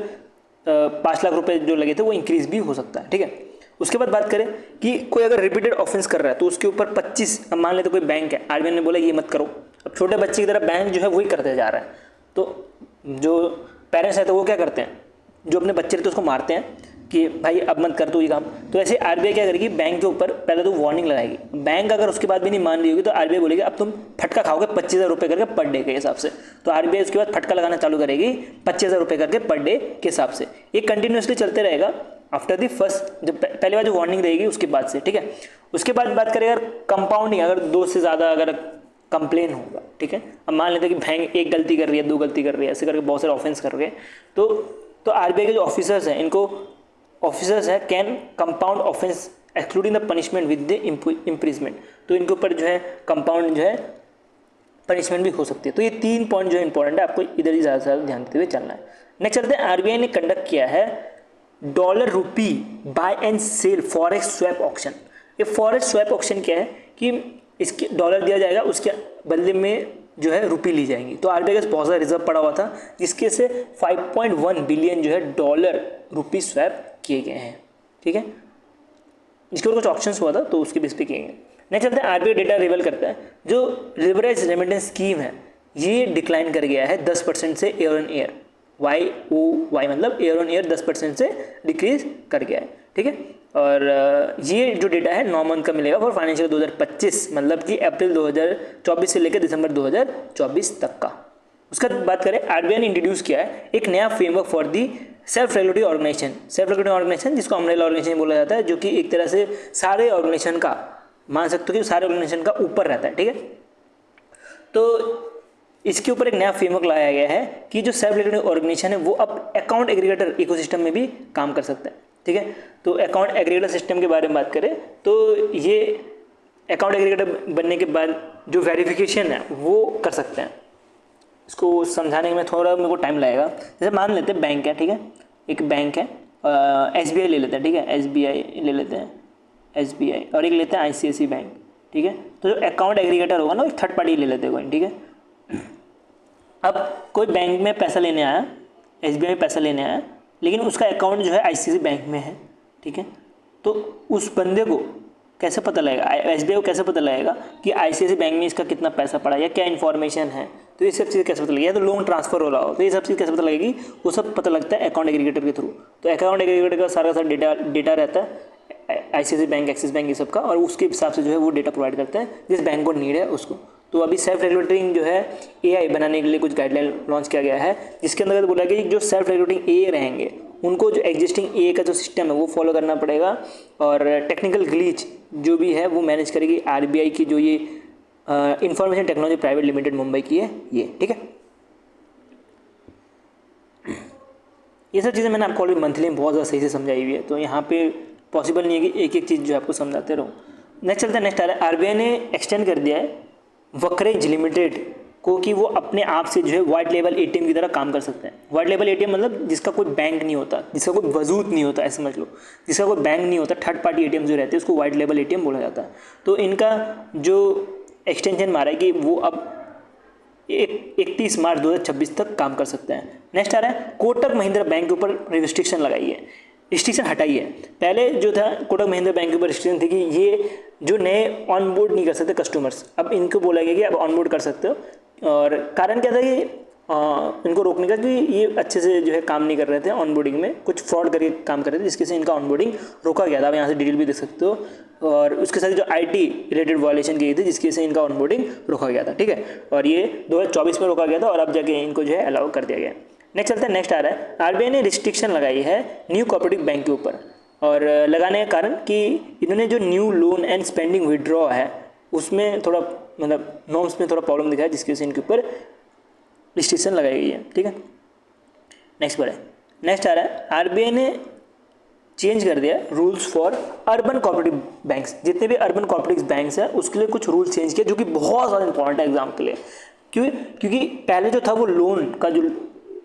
5 लाख रुपए जो लगे थे वो इंक्रीज भी हो सकता है, ठीक है। उसके बाद बात करें कि कोई अगर रिपीटेड ऑफेंस कर रहा है तो उसके ऊपर 25, अब मान लेते कोई बैंक है, आरबीआई ने बोला ये मत करो, अब छोटे बच्चे की तरह बैंक जो है वही करते जा रहा है, तो जो पेरेंट्स है तो वो क्या करते हैं, जो अपने बच्चे रहते हैं उसको मारते हैं कि भाई अब मत कर तू ये काम। तो ऐसे आरबीआई क्या करेगी, बैंक के ऊपर पहले तो वार्निंग लगाएगी, बैंक अगर उसके बाद भी नहीं मान रही होगी तो आरबीआई बोलेगी अब तुम फटका खाओगे 25,000 रुपये करके पर डे के हिसाब से। तो आरबीआई उसके बाद फटका लगाना चालू करेगी 25,000 रुपये करके पर डे के हिसाब से। ये कंटिन्यूसली चलते रहेगा आफ्टर द फर्स्ट, जब पहली बार जो वार्निंग रहेगी उसके बाद से, ठीक है। उसके बाद बात करें अगर कंपाउंडिंग, अगर 2 से ज़्यादा अगर कंप्लेन होगा, ठीक है। अब मान लेते हैं कि बैंक एक गलती कर रही है, 2 गलती कर रही है, ऐसे करके बहुत सारे ऑफेंस कर रहे हैं, तो आरबीआई के जो ऑफिसर्स हैं, इनको ऑफिसर्स है can compound offence excluding the punishment with the imprisonment. तो इनके ऊपर जो है कंपाउंड जो है पनिशमेंट भी हो सकती है। तो ये 3 पॉइंट जो है इंपॉर्टेंट है, आपको इधर ही ज़्यादा से ज़्यादा ध्यान देते हुए चलना है। नेक्स्ट चलते हैं, आरबीआई ने कंडक्ट किया है dollar rupee buy and sell forex swap auction. ये फॉरेक्स स्वैप ऑक्शन क्या है कि इसके डॉलर दिया जाएगा, उसके बदले में जो है रुपी ली जाएंगी। तो आरबीआई के पास बहुत सारा रिजर्व पड़ा हुआ था, जिसके से 5.1 बिलियन जो है डॉलर रुपी स्वैप किए गए हैं, ठीक है। इसके ऊपर कुछ ऑप्शंस हुआ था तो उसके बेस पे किए गए। नेक्स्ट चलते हैं, आरबीआई डेटा रिवील करता है जो लिवरेज रेमिटेंस स्कीम है ये डिक्लाइन कर गया है 10% से ईयर ऑन ईयर, YOY मतलब ईयर ऑन ईयर 10% से डिक्रीज कर गया है, ठीक है। और ये जो डेटा है 9 मंथ का मिलेगा फॉर फाइनेंशियल 2025, मतलब कि अप्रैल 2024 से लेकर दिसंबर 2024 तक का। उसका बात करें, आरबीआई ने इंट्रोड्यूस किया है एक नया framework for the self regulatory organisation. Self regulatory organisation जिसको अम्ब्रेला ऑर्गेनाइजेशन बोला जाता है, जो कि एक तरह से सारे ऑर्गेनाइजेशन का, मान सकते हो कि सारे ऑर्गेनाइजेशन का ऊपर रहता है, ठीक है। तो इसके ऊपर एक नया फ्रेमवर्क लाया गया है कि जो सेल्फ रेगुलेटरी ऑर्गेनाइजेशन है वो अब अकाउंट एग्रीगेटर इकोसिस्टम में भी काम कर सकता है, ठीक है। तो अकाउंट एग्रीगेटर सिस्टम के बारे में बात करें तो ये अकाउंट एग्रीगेटर बनने के बाद जो वेरिफिकेशन है वो कर सकते हैं। इसको समझाने में थोड़ा मेरे को टाइम लगेगा। जैसे मान लेते हैं बैंक है, ठीक है, एक बैंक है, SBI ले लेते हैं, ठीक है, SBI ले लेते हैं, SBI, और एक लेते हैं ICICI बैंक, ठीक है। तो जो अकाउंट एग्रीगेटर होगा ना, एक थर्ड पार्टी ले लेते हैं कोई, ठीक है। अब कोई बैंक में पैसा लेने आया, SBI में पैसा लेने आया, लेकिन उसका अकाउंट जो है ICICI बैंक में है, ठीक है। तो उस बंदे को कैसे पता लगेगा, SBI को कैसे पता लगेगा कि ICICI बैंक में इसका कितना पैसा पड़ा या क्या इन्फॉर्मेशन है, तो ये सब चीज़ें कैसे पता लगेगी, या तो लोन ट्रांसफर हो रहा हो तो ये सब चीज़ कैसे पता लगेगी, वो सब पता लगता है अकाउंट एग्रीगेटर के थ्रू। तो अकाउंट एग्रीगेटर का सारा डेटा रहता है ICICI बैंक, एक्सिस बैंक, ये सब का, और उसके हिसाब से जो है वो डेटा प्रोवाइड करता है जिस बैंक को नीड है उसको। तो अभी सेल्फ रेगुलेटिंग जो है AI बनाने के लिए कुछ गाइडलाइन लॉन्च किया गया है, जिसके अंदर बोला गया कि जो सेल्फ रेगुलेटिंग AI रहेंगे उनको जो एग्जिस्टिंग AI का जो सिस्टम है वो फॉलो करना पड़ेगा, और टेक्निकल ग्लिच जो भी है वो मैनेज करेगी RBI की, जो ये information technology private limited Mumbai की है ये, ठीक है। ये सब चीज़ें मैंने आपको ऑलरेडी मंथली में बहुत ज़्यादा सही से समझाई हुई है, तो यहाँ पे पॉसिबल नहीं है कि एक एक चीज़ जो आपको समझाते रहूँ। नेक्स्ट चलते हैं, नेक्स्ट आ रहा है, RBI ने एक्सटेंड कर दिया है वक्रेज लिमिटेड को कि वो अपने आप से जो है वाइट लेवल ATM की तरह काम कर सकते हैं। वाइट लेवल ATM मतलब जिसका कोई बैंक नहीं होता, जिसका कोई वजूद नहीं होता, ऐसे समझ लो, जिसका कोई बैंक नहीं होता, थर्ड पार्टी ATM जो रहते हैं उसको वाइट लेवल ATM बोला जाता है। तो इनका जो एक्सटेंशन मारा है कि वो अब 31 मार्च 2026 तक काम कर सकते हैं। नेक्स्ट आ रहा है, कोटक महिंद्रा बैंक के ऊपर रिस्ट्रिक्शन लगाई है, रिस्ट्रिक्शन हटाई है। पहले जो था कोटक महिंद्रा बैंक के ऊपर रिस्ट्रिक्शन थी कि ये जो नए ऑनबोर्ड नहीं कर सकते कस्टमर्स, अब इनको बोला गया कि अब ऑनबोर्ड कर सकते हो। और कारण क्या था कि इनको रोकने का कि ये अच्छे से जो है काम नहीं कर रहे थे ऑनबोर्डिंग में, कुछ फ्रॉड करके काम कर रहे थे जिसके से इनका ऑनबोर्डिंग रोका गया था। आप यहाँ से डिटेल भी देख सकते हो। और उसके साथ जो आईटी रिलेटेड वायलेशन की गई थी जिसकी से इनका ऑनबोर्डिंग रोका गया था, ठीक है। और ये 2024 में रोका गया था और अब जाके इनको जो है अलाउ कर दिया गया। नेक्स्ट चलते हैं, नेक्स्ट आ रहा है आरबीआई ने रिस्ट्रिक्शन लगाई है न्यू कोऑपरेटिव बैंक के ऊपर। और लगाने का कारण कि इन्होंने जो new loan and spending withdraw है उसमें थोड़ा मतलब नॉर्म्स में थोड़ा प्रॉब्लम दिखा है जिसकी वजह से इनके ऊपर रिस्ट्रिक्शन लगाई गई है, ठीक है। नेक्स्ट बढ़े, नेक्स्ट आ रहा है आरबीआई ने चेंज कर दिया rules for urban cooperative banks. जितने भी अर्बन कोऑपरेटिव बैंक्स हैं उसके लिए कुछ रूल्स चेंज किए जो कि बहुत ज़्यादा इंपॉर्टेंट है एग्जाम के लिए। क्योंकि पहले जो था वो लोन का जो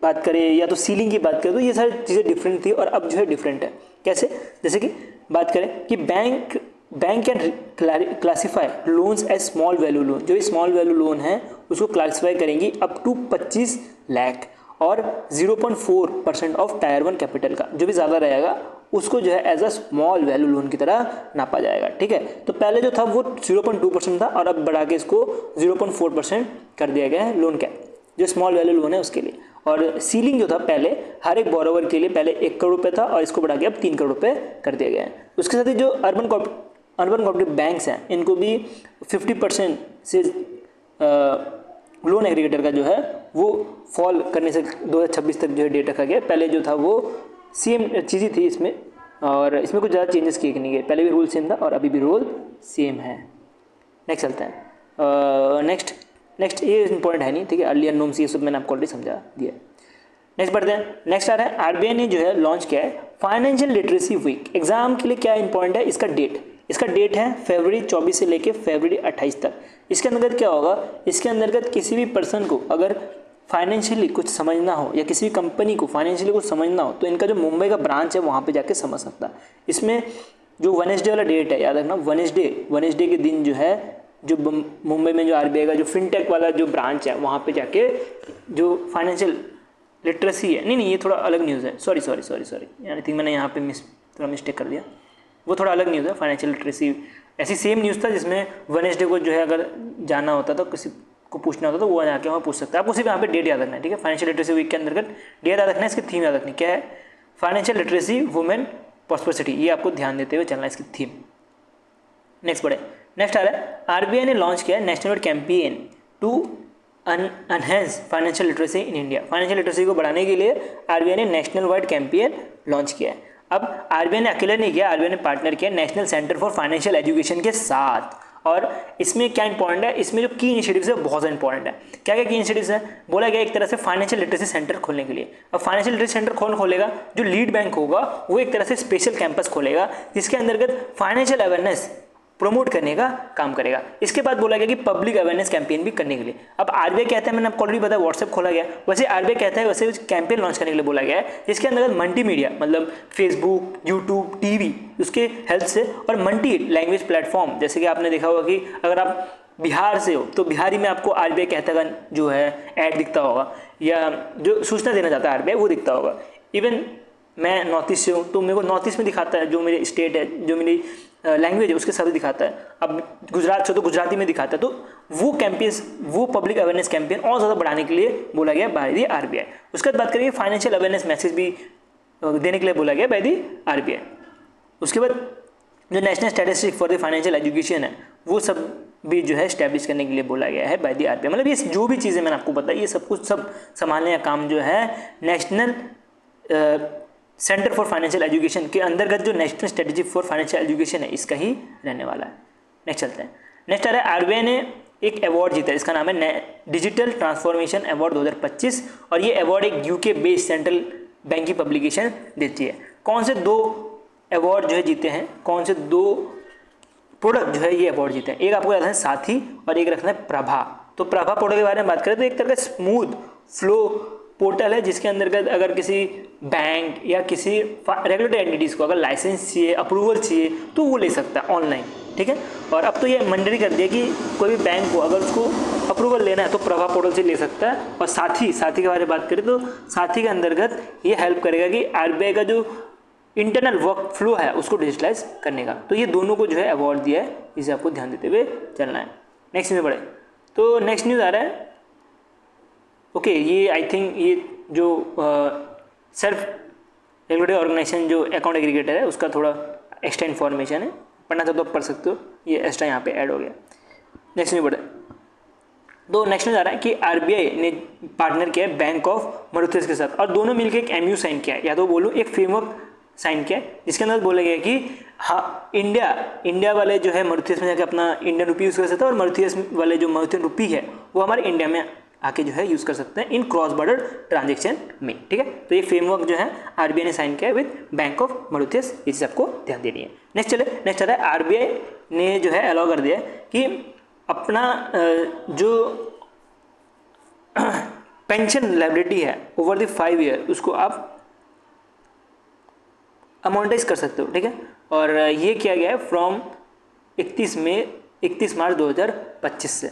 बात करें या तो सीलिंग की बात करें तो ये सारी चीज़ें डिफरेंट थी और अब जो है डिफरेंट है। कैसे? जैसे कि बात करें कि bank can classify loans as small value loan. जो स्मॉल वैल्यू लोन है उसको क्लासीफाई करेंगी अप टू 25 लाख और 0.4% ऑफ टायर 1 कैपिटल का। जो भी ज़्यादा रहेगा उसको जो है as a small value loan की तरह नापा जाएगा, ठीक है। तो पहले जो था वो 0.2% था और अब बढ़ा के इसको 0.4% कर दिया गया है लोन कैप जो स्मॉल वैल्यू लोन है उसके लिए। और सीलिंग जो था पहले हर एक बोरोवर के लिए पहले 1 करोड़ रुपये था और इसको बढ़ा के अब 3 करोड़ रुपये कर दिया गया है। उसके साथ ही जो अर्बन कोऑपरेटिव बैंक्स हैं इनको भी 50% से लोन एग्रीगेटर का जो है वो फॉल करने से 2026 तक जो है डेट रखा गया। पहले जो था वो सेम चीज़ थी इसमें और इसमें कुछ ज़्यादा चेंजेस किए नहीं गए। पहले भी रूल सेम था और अभी भी रूल सेम है। नेक्स्ट चलते हैं, नेक्स्ट ये इंपॉर्टेंट है नहीं, ठीक है। अर्लियर नॉर्म्स ये सब मैंने आपको ऑलरेडी समझा दिया। नेक्स्ट बढ़ते हैं, नेक्स्ट आ रहा है आरबीआई ने जो है लॉन्च किया है फाइनेंशियल लिटरेसी वीक। एग्जाम के लिए क्या इंपॉर्टेंट है इसका डेट है फरवरी 24 से लेकर फरवरी 28 तक। इसके अंतर्गत क्या होगा, इसके अंतर्गत किसी भी पर्सन को अगर फाइनेंशियली कुछ समझना हो या किसी भी कंपनी को फाइनेंशियली कुछ समझना हो तो इनका जो मुंबई का ब्रांच है वहाँ पे जाके समझ सकता है। इसमें जो वेडनेसडे वाला डेट है याद रखना, वेडनेसडे के दिन जो है जो मुंबई में जो आरबीआई का जो फिनटेक वाला जो ब्रांच है वहाँ पे जाके जो फाइनेंशियल लिटरेसी है, नहीं ये थोड़ा अलग न्यूज़ है, सॉरी यानी थिंक मैंने यहाँ पे थोड़ा मिस्टेक कर दिया, वो थोड़ा अलग न्यूज़ है। फाइनेंशियल लिटरेसी ऐसी सेम न्यूज़ था जिसमें वेडनेसडे को जो है अगर जाना होता तो किसी को पूछना होता तो वो जाके वहाँ पूछ सकता है। आपको सिर्फ यहाँ पे डेट याद रखना है, ठीक है। फाइनेंशियल लिटरेसी वीक के अंतर्गत डेट याद रखना है, इसकी थीम याद रखनी क्या है, फाइनेंशियल लिटरेसी वुमेन प्रॉस्पेरिटी, ये आपको ध्यान देते हुए चलना है इसकी थीम। नेक्स्ट आ रहा है आरबीआई ने लॉन्च किया है national wide campaign to enhance financial literacy in India. Financial literacy को बढ़ाने के लिए आरबीआई ने नेशनल वाइड कैंपेन लॉन्च किया है। अब आरबीआई ने अकेले नहीं किया, आरबीआई ने पार्टनर किया national centre for financial education के साथ। और इसमें क्या इंपॉर्टेंट है, इसमें जो की इनिशिएटिव्स है बहुत ज़्यादा इंपॉर्टेंट है। क्या की इनिशिएटिव्स है, बोला गया एक तरह से फाइनेंशियल लिटरेसी सेंटर खोलने के लिए। अब फाइनेंशियल लिटरेसी सेंटर कौन खोलेगा, जो लीड बैंक होगा वो एक तरह से स्पेशल कैंपस खोलेगा जिसके अंतर्गत फाइनेंशियल अवेयरनेस प्रमोट करने का काम करेगा। इसके बाद बोला गया कि पब्लिक अवेयरनेस कैंपेन भी करने के लिए। अब आरबीआई कहता है, मैंने आपको ऑलरेडी बताया व्हाट्सएप खोला गया, वैसे आरबीआई कहता है वैसे कैंपेन लॉन्च करने के लिए बोला गया है जिसके अंदर मल्टीमीडिया मतलब फेसबुक, यूट्यूब, टीवी उसके हेल्प से और मल्टी लैंग्वेज प्लेटफॉर्म, जैसे कि आपने देखा होगा कि अगर आप बिहार से हो तो बिहारी में आपको आरबीआई कहता का जो है ऐड दिखता होगा या जो सूचना देना चाहता है आरबीआई वो दिखता होगा। इवन मैं नॉर्थ ईस्ट से हूँ तो मेरे को नॉर्थ ईस्ट में दिखाता है, जो मेरी स्टेट है, जो मेरी लैंग्वेज है उसके साथ दिखाता है। अब गुजरात से तो गुजराती में दिखाता है। तो वो कैंपेन्स, वो पब्लिक अवेयरनेस कैंपेन और ज़्यादा बढ़ाने के लिए बोला गया बाय दी आरबीआई। उसके बाद बात करेंगे फाइनेंशियल अवेयरनेस मैसेज भी देने के लिए बोला गया बाय दी आरबीआई। उसके बाद जो national statistic for the financial education है वो सब भी जो है स्टैब्लिश करने के लिए बोला गया है बाय दी आरबीआई। मतलब ये जो भी चीज़ें मैंने आपको बताई ये सब कुछ सब संभालने का काम जो है national centre for financial education के अंतर्गत जो national strategy for financial education है इसका ही रहने वाला है। नेक्स्ट चलते हैं, नेक्स्ट आ रहा है आरबीआई ने एक अवार्ड जीता है, इसका नाम है डिजिटल ट्रांसफॉर्मेशन अवार्ड 2025 और ये अवार्ड एक यूके बेस्ड सेंट्रल बैंक की पब्लिकेशन देती है। कौन से 2 अवार्ड जो है जीते हैं, कौन से 2 प्रोडक्ट जो है ये अवार्ड जीते हैं, एक आपको रखना है साथी और एक रखना है प्रभा। तो प्रभा प्रोडक्ट के बारे में बात करें तो एक तरह का स्मूथ फ्लो पोर्टल है जिसके अंतर्गत अगर किसी बैंक या किसी रेगुलेटरी एंटिटीज़ को अगर लाइसेंस चाहिए, अप्रूवल चाहिए तो वो ले सकता है ऑनलाइन, ठीक है। और अब तो ये मंडेटरी कर दिया कि कोई भी बैंक को अगर उसको अप्रूवल लेना है तो प्रभा पोर्टल से ले सकता है। और साथी के बारे में बात करें तो साथी के अंतर्गत ये हेल्प करेगा कि आरबीआई का जो इंटरनल वर्क फ्लो है उसको डिजिटलाइज करने का। तो ये दोनों को जो है अवार्ड दिया है, इसे आपको ध्यान देते हुए चलना है। नेक्स्ट में बढ़े तो नेक्स्ट न्यूज़ आ रहा है ओके ये आई थिंक ये जो सेल्फ रेगुलेटरी ऑर्गेनाइजेशन जो अकाउंट एग्रीगेटर है उसका थोड़ा एक्स्ट्रा इन्फॉर्मेशन है, पढ़ना चाहो तो पढ़ सकते हो, ये एक्स्ट्रा यहाँ पे ऐड हो गया। नेक्स्ट में बढ़े तो नेक्स्ट में जा रहा है कि आरबीआई ने पार्टनर किया है बैंक ऑफ मॉरिशस के साथ और दोनों मिलकर एक एमयू साइन किया है, या तो बोलूँ एक फ्रेमवर्क साइन किया है, जिसके अंदर बोला गया कि हाँ इंडिया वाले जो है मॉरिशस में जाकर अपना इंडियन रुपी यूज़ कर सकते हैं और मॉरिशस वाले जो मॉरिशस रुपी है वो हमारे इंडिया में आके जो है यूज़ कर सकते हैं इन क्रॉस बॉर्डर ट्रांजेक्शन में। ठीक है, तो ये फ्रेमवर्क जो है आरबीआई ने साइन किया है विद बैंक ऑफ मॉरिशस, ये चीज़ आपको ध्यान देनी है। नेक्स्ट आता है आरबीआई ने जो है अलाउ कर दिया है कि अपना जो पेंशन लायबिलिटी है ओवर द 5 ईयर उसको आप अमाउंटाइज कर सकते हो। ठीक है, और ये किया गया है फ्रॉम 31 मार्च 2025 से।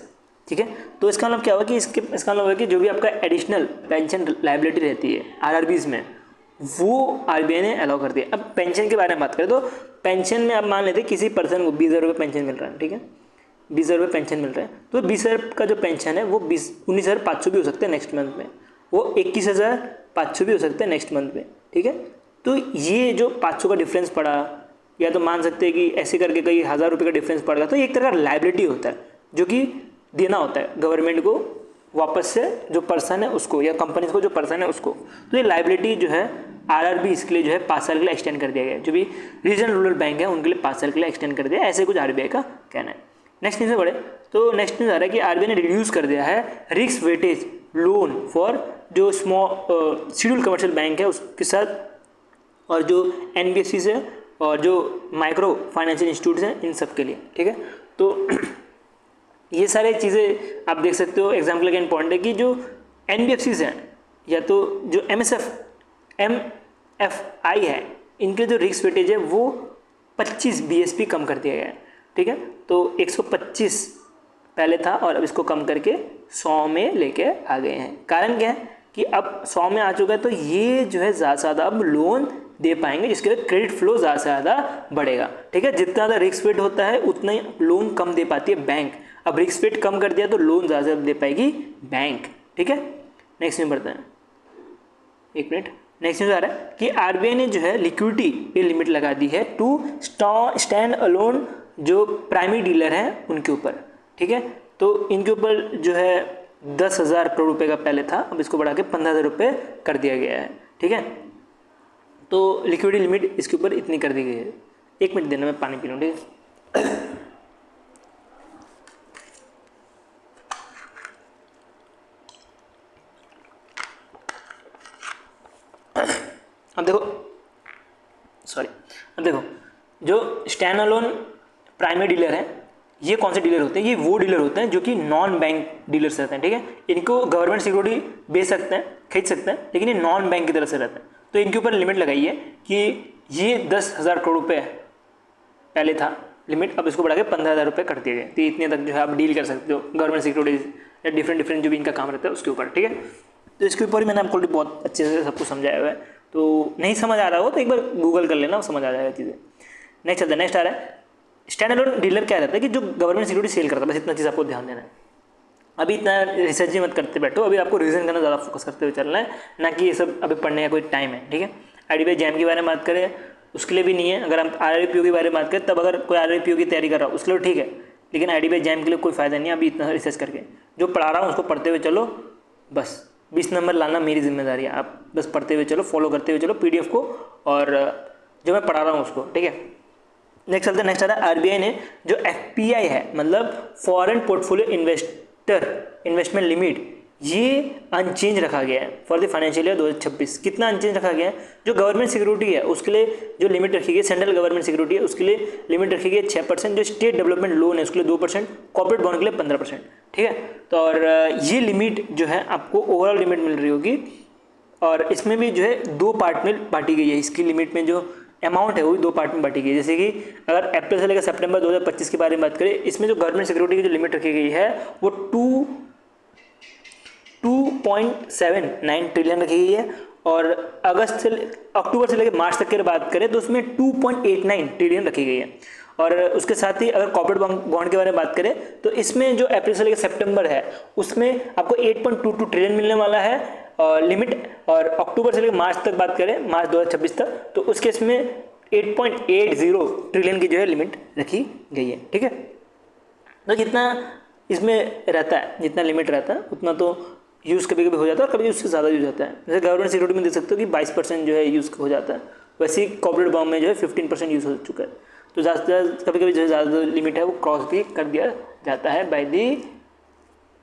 ठीक है, तो इसका मतलब क्या होगा कि इसका मतलब होगा कि जो भी आपका एडिशनल पेंशन लायबिलिटी रहती है आरआरबीज में वो आरबीआई ने अलाउ कर दिया। अब पेंशन के बारे में बात करें तो पेंशन में आप मान लेते हैं किसी पर्सन को 20,000 रुपये पेंशन मिल रहा है। ठीक है, 20,000 रुपये पेंशन मिल रहा है, तो 20,000 का जो पेंशन है वो 19,500 भी हो सकता है नेक्स्ट मंथ में, वो 21,500 भी हो सकता है नेक्स्ट मंथ में। ठीक है, तो ये जो 500 का डिफरेंस पड़ा, या तो मान सकते हैं कि ऐसे करके कई 1,000 रुपये का डिफरेंस पड़ गया, तो एक तरह का लायबिलिटी होता है जो कि देना होता है गवर्नमेंट को वापस से, जो पर्सन है उसको या कंपनी को जो पर्सन है उसको। तो ये लायबिलिटी जो है आरआरबी इसके लिए जो है 5 साल के लिए एक्सटेंड कर दिया गया है, जो भी रीजनल रूरल बैंक है उनके लिए 5 साल के लिए एक्सटेंड कर दिया, ऐसे कुछ आरबीआई का कहना है। नेक्स्ट न्यूज़ में बढ़े तो नेक्स्ट न्यूज़ आ रहा है कि आरबीआई ने रिड्यूस कर दिया है रिस्क वेटेज लोन फॉर जो स्मॉल शेड्यूल कमर्शियल बैंक है उसके साथ, और जो एनबीएफसी है और जो माइक्रो फाइनेंशियल इंस्टीट्यूट्स हैं इन सब के लिए। ठीक है, तो ये सारे चीज़ें आप देख सकते हो एग्जाम्पल के इंपॉर्टेंट है कि जो एनबीएफसीज हैं या तो जो एमएफआई है इनके जो रिस्क वेटेज है वो 25 बीएसपी कम कर दिया गया है। ठीक है, तो 125 पहले था और अब इसको कम करके 100 में लेके आ गए हैं। कारण क्या है कि अब 100 में आ चुका है, तो ये जो है ज़्यादा से ज़्यादा अब लोन दे पाएंगे, जिसके लिए क्रेडिट फ्लो ज़्यादा से ज़्यादा बढ़ेगा। ठीक है, जितना ज़्यादा रिस्क वेट होता है उतना ही लोन कम दे पाती है बैंक। अब रिस्क वेट कम कर दिया तो लोन ज़्यादा से ज़्यादा दे पाएगी बैंक। ठीक है, नेक्स्ट में बढ़ते हैं, एक मिनट। नेक्स्ट न्यूज़ आ रहा है कि आरबीआई ने जो है लिक्विडिटी पे लिमिट लगा दी है टू स्टैंड अलोन जो प्राइमरी डीलर हैं उनके ऊपर। ठीक है, तो इनके ऊपर जो है 10,000 करोड़ रुपए का पहले था, अब इसको बढ़ा के 15,000 रुपये कर दिया गया है। ठीक है, तो लिक्विडिटी लिमिट इसके ऊपर इतनी कर दी गई है। एक मिनट देना, मैं पानी पी लूँ। ठीक है, अब देखो जो स्टैंड अलोन प्राइमरी डीलर है ये कौन से डीलर होते हैं, ये वो डीलर होते हैं जो कि नॉन बैंक डीलर्स रहते हैं। ठीक है, इनको गवर्नमेंट सिक्योरिटी बेच सकते हैं, खरीद सकते हैं, लेकिन ये नॉन बैंक की तरफ से रहते हैं। तो इनके ऊपर लिमिट लगाई है कि ये 10,000 करोड़ रुपये पहले था लिमिट, अब इसको बढ़ा के 15,000 रुपये कर दिए गए। तो इतने तक जो है आप डील कर सकते हो गवर्नमेंट सिक्योरिटीज या डिफरेंट जो भी इनका काम रहता है उसके ऊपर। ठीक है, तो इसके ऊपर ही मैंने आपको बहुत अच्छे से सबको समझाया हुआ है, तो नहीं समझ आ रहा हो तो एक बार गूगल कर लेना, समझ आ जाएगा चीज़ें। नेक्स्ट चलता है, नेक्स्ट आ रहा है स्टैंड अलोन डीलर क्या रहता है कि जो गवर्नमेंट सिक्योरिटी सेल करता है, बस इतना चीज़ आपको ध्यान देना है। अभी इतना रिसर्च ही मत करते बैठो, अभी आपको रिविजन करना ज़्यादा फोकस करते हुए चलना है, ना कि ये सब अभी पढ़ने का कोई टाइम है। ठीक है, आईडीबीआई जैम के बारे में बात करें उसके लिए भी नहीं है। अगर हम आरआरबीपीओ के बारे में बात करें तब अगर कोई आरआरबीपीओ की तैयारी कर रहा हो उसके लिए ठीक है, लेकिन आईडीबीआई जैम के लिए कोई फ़ायदा नहीं है अभी इतना रिसर्च करके। जो पढ़ा रहा हूँ उसको पढ़ते हुए चलो, बस 20 नंबर लाना मेरी जिम्मेदारी है। आप बस पढ़ते हुए चलो, फॉलो करते हुए चलो पीडीएफ को और जो मैं पढ़ा रहा हूँ उसको। ठीक है, नेक्स्ट चलते हैं। नेक्स्ट आता है आरबीआई ने जो एफपीआई है मतलब फॉरेन पोर्टफोलियो इन्वेस्टमेंट लिमिट, ये अनचेंज रखा गया है फॉर द फाइनेंशियल ईयर 2026। कितना अनचेंज रखा गया है? जो गवर्नमेंट सिक्योरिटी है उसके लिए जो लिमिट रखी गई, सेंट्रल गवर्नमेंट सिक्योरिटी है उसके लिए लिमिट रखी गई है 6%, जो स्टेट डेवलपमेंट लोन है उसके लिए 2%, कॉर्पोरेट बॉन्ड के लिए 15%। ठीक है, तो और ये लिमिट जो है आपको ओवरऑल लिमिट मिल रही होगी, और इसमें भी जो है 2 पार्ट में बांटी गई है। इसकी लिमिट में जो अमाउंट है वो भी 2 पार्ट में बांटी गई है। जैसे कि अगर अप्रैल से लेकर सितंबर 2025 के बारे में बात करें, इसमें जो गवर्नमेंट सिक्योरिटी की जो लिमिट रखी गई है वो 2.79 ट्रिलियन रखी गई है, और अक्टूबर से लेकर मार्च तक की बात करें तो उसमें 2.89 ट्रिलियन रखी गई है। और उसके साथ ही अगर कॉर्पोरेट बॉन्ड के बारे में बात करें तो इसमें जो अप्रैल से लेकर सितंबर है उसमें आपको 8.22 ट्रिलियन मिलने वाला है लिमिट, और अक्टूबर से लेकर मार्च तक बात करें, मार्च 2026 तक, तो उसके इसमें 8.80 ट्रिलियन की जो है लिमिट रखी गई है। ठीक है, तो जितना इसमें रहता है, जितना लिमिट रहता है उतना तो यूज़ कभी कभी हो जाता है और कभी उससे ज़्यादा यूज़ होता है। जैसे गवर्नमेंट सिक्योरिटी में देख सकते हो कि 22% जो है यूज़ हो जाता है, वैसे ही कॉर्पोरेट बॉन्ड में जो है 15% यूज़ हो चुका है। तो ज़्यादा से ज़्यादा कभी कभी जो ज़्यादा लिमिट है वो क्रॉस भी कर दिया जाता है बाय दी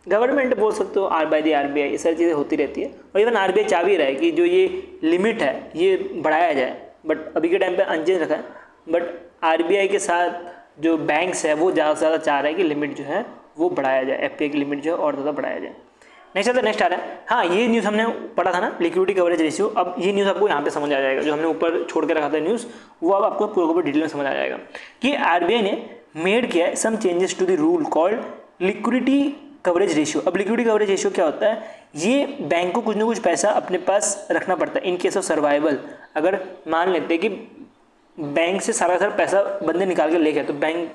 गवर्नमेंट, बोल सकते हो बाय दी RBI। ये सारी चीज़ें होती रहती है और इवन RBI चाह भी रहा है कि जो ये लिमिट है ये बढ़ाया जाए, बट अभी के टाइम पे अनचेंज रखा है। बट RBI के साथ जो बैंक्स है वो ज़्यादा से ज़्यादा चाह रहे हैं कि लिमिट जो है वो बढ़ाया जाए, FPI की लिमिट जो है और ज़्यादा बढ़ाया जाए। नेक्स्ट आ रहा है, हाँ ये न्यूज़ हमने पढ़ा था ना, लिक्विडिटी कवरेज रेशियो। अब ये न्यूज़ आपको यहाँ पे समझ आ जाएगा, जो हमने ऊपर छोड़ के रखा था न्यूज़ वो अब आपको पूरा डिटेल में समझ आ जाएगा कि RBI ने मेड किया है some changes to the rule called liquidity coverage ratio. अब लिक्विडिटी कवरेज रेशियो क्या होता है, ये बैंक को कुछ ना कुछ पैसा अपने पास रखना पड़ता है इन केस ऑफ सर्वाइवल। अगर मान लेते हैं कि बैंक से सारा पैसा बंदे निकाल के ले गए तो बैंक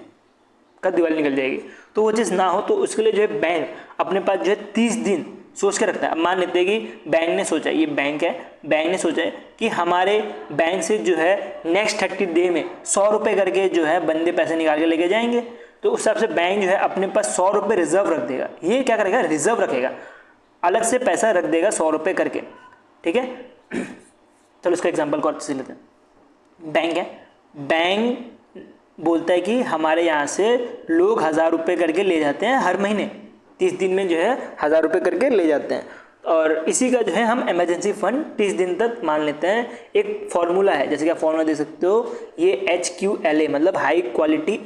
का दिवाली निकल जाएगी, तो वो चीज़ ना हो तो उसके लिए जो है बैंक अपने पास जो है 30 दिन सोच के रखता है। अब मान लेते हैं कि बैंक ने सोचा, ये बैंक है, बैंक ने सोचा है कि हमारे बैंक से जो है नेक्स्ट 30 डे में 100 रुपये करके जो है बंदे पैसे निकाल के लेके जाएंगे, तो उस हिसाब से बैंक जो है अपने पास 100 रुपये रिजर्व रख देगा। ये क्या करेगा, रिजर्व रखेगा, अलग से पैसा रख देगा 100 रुपये करके। ठीक है, चलो इसका एग्जाम्पल को अच्छे से लेते हैं। बैंक है, बैंक बोलता है कि हमारे यहाँ से लोग 1000 रुपये करके ले जाते हैं हर महीने, 30 दिन में जो है 1000 रुपये करके ले जाते हैं, और इसी का जो है हम इमरजेंसी फंड 30 दिन तक मान लेते हैं। एक फॉर्मूला है, जैसे कि आप फॉर्मूला दे सकते हो, ये HQLA मतलब हाई क्वालिटी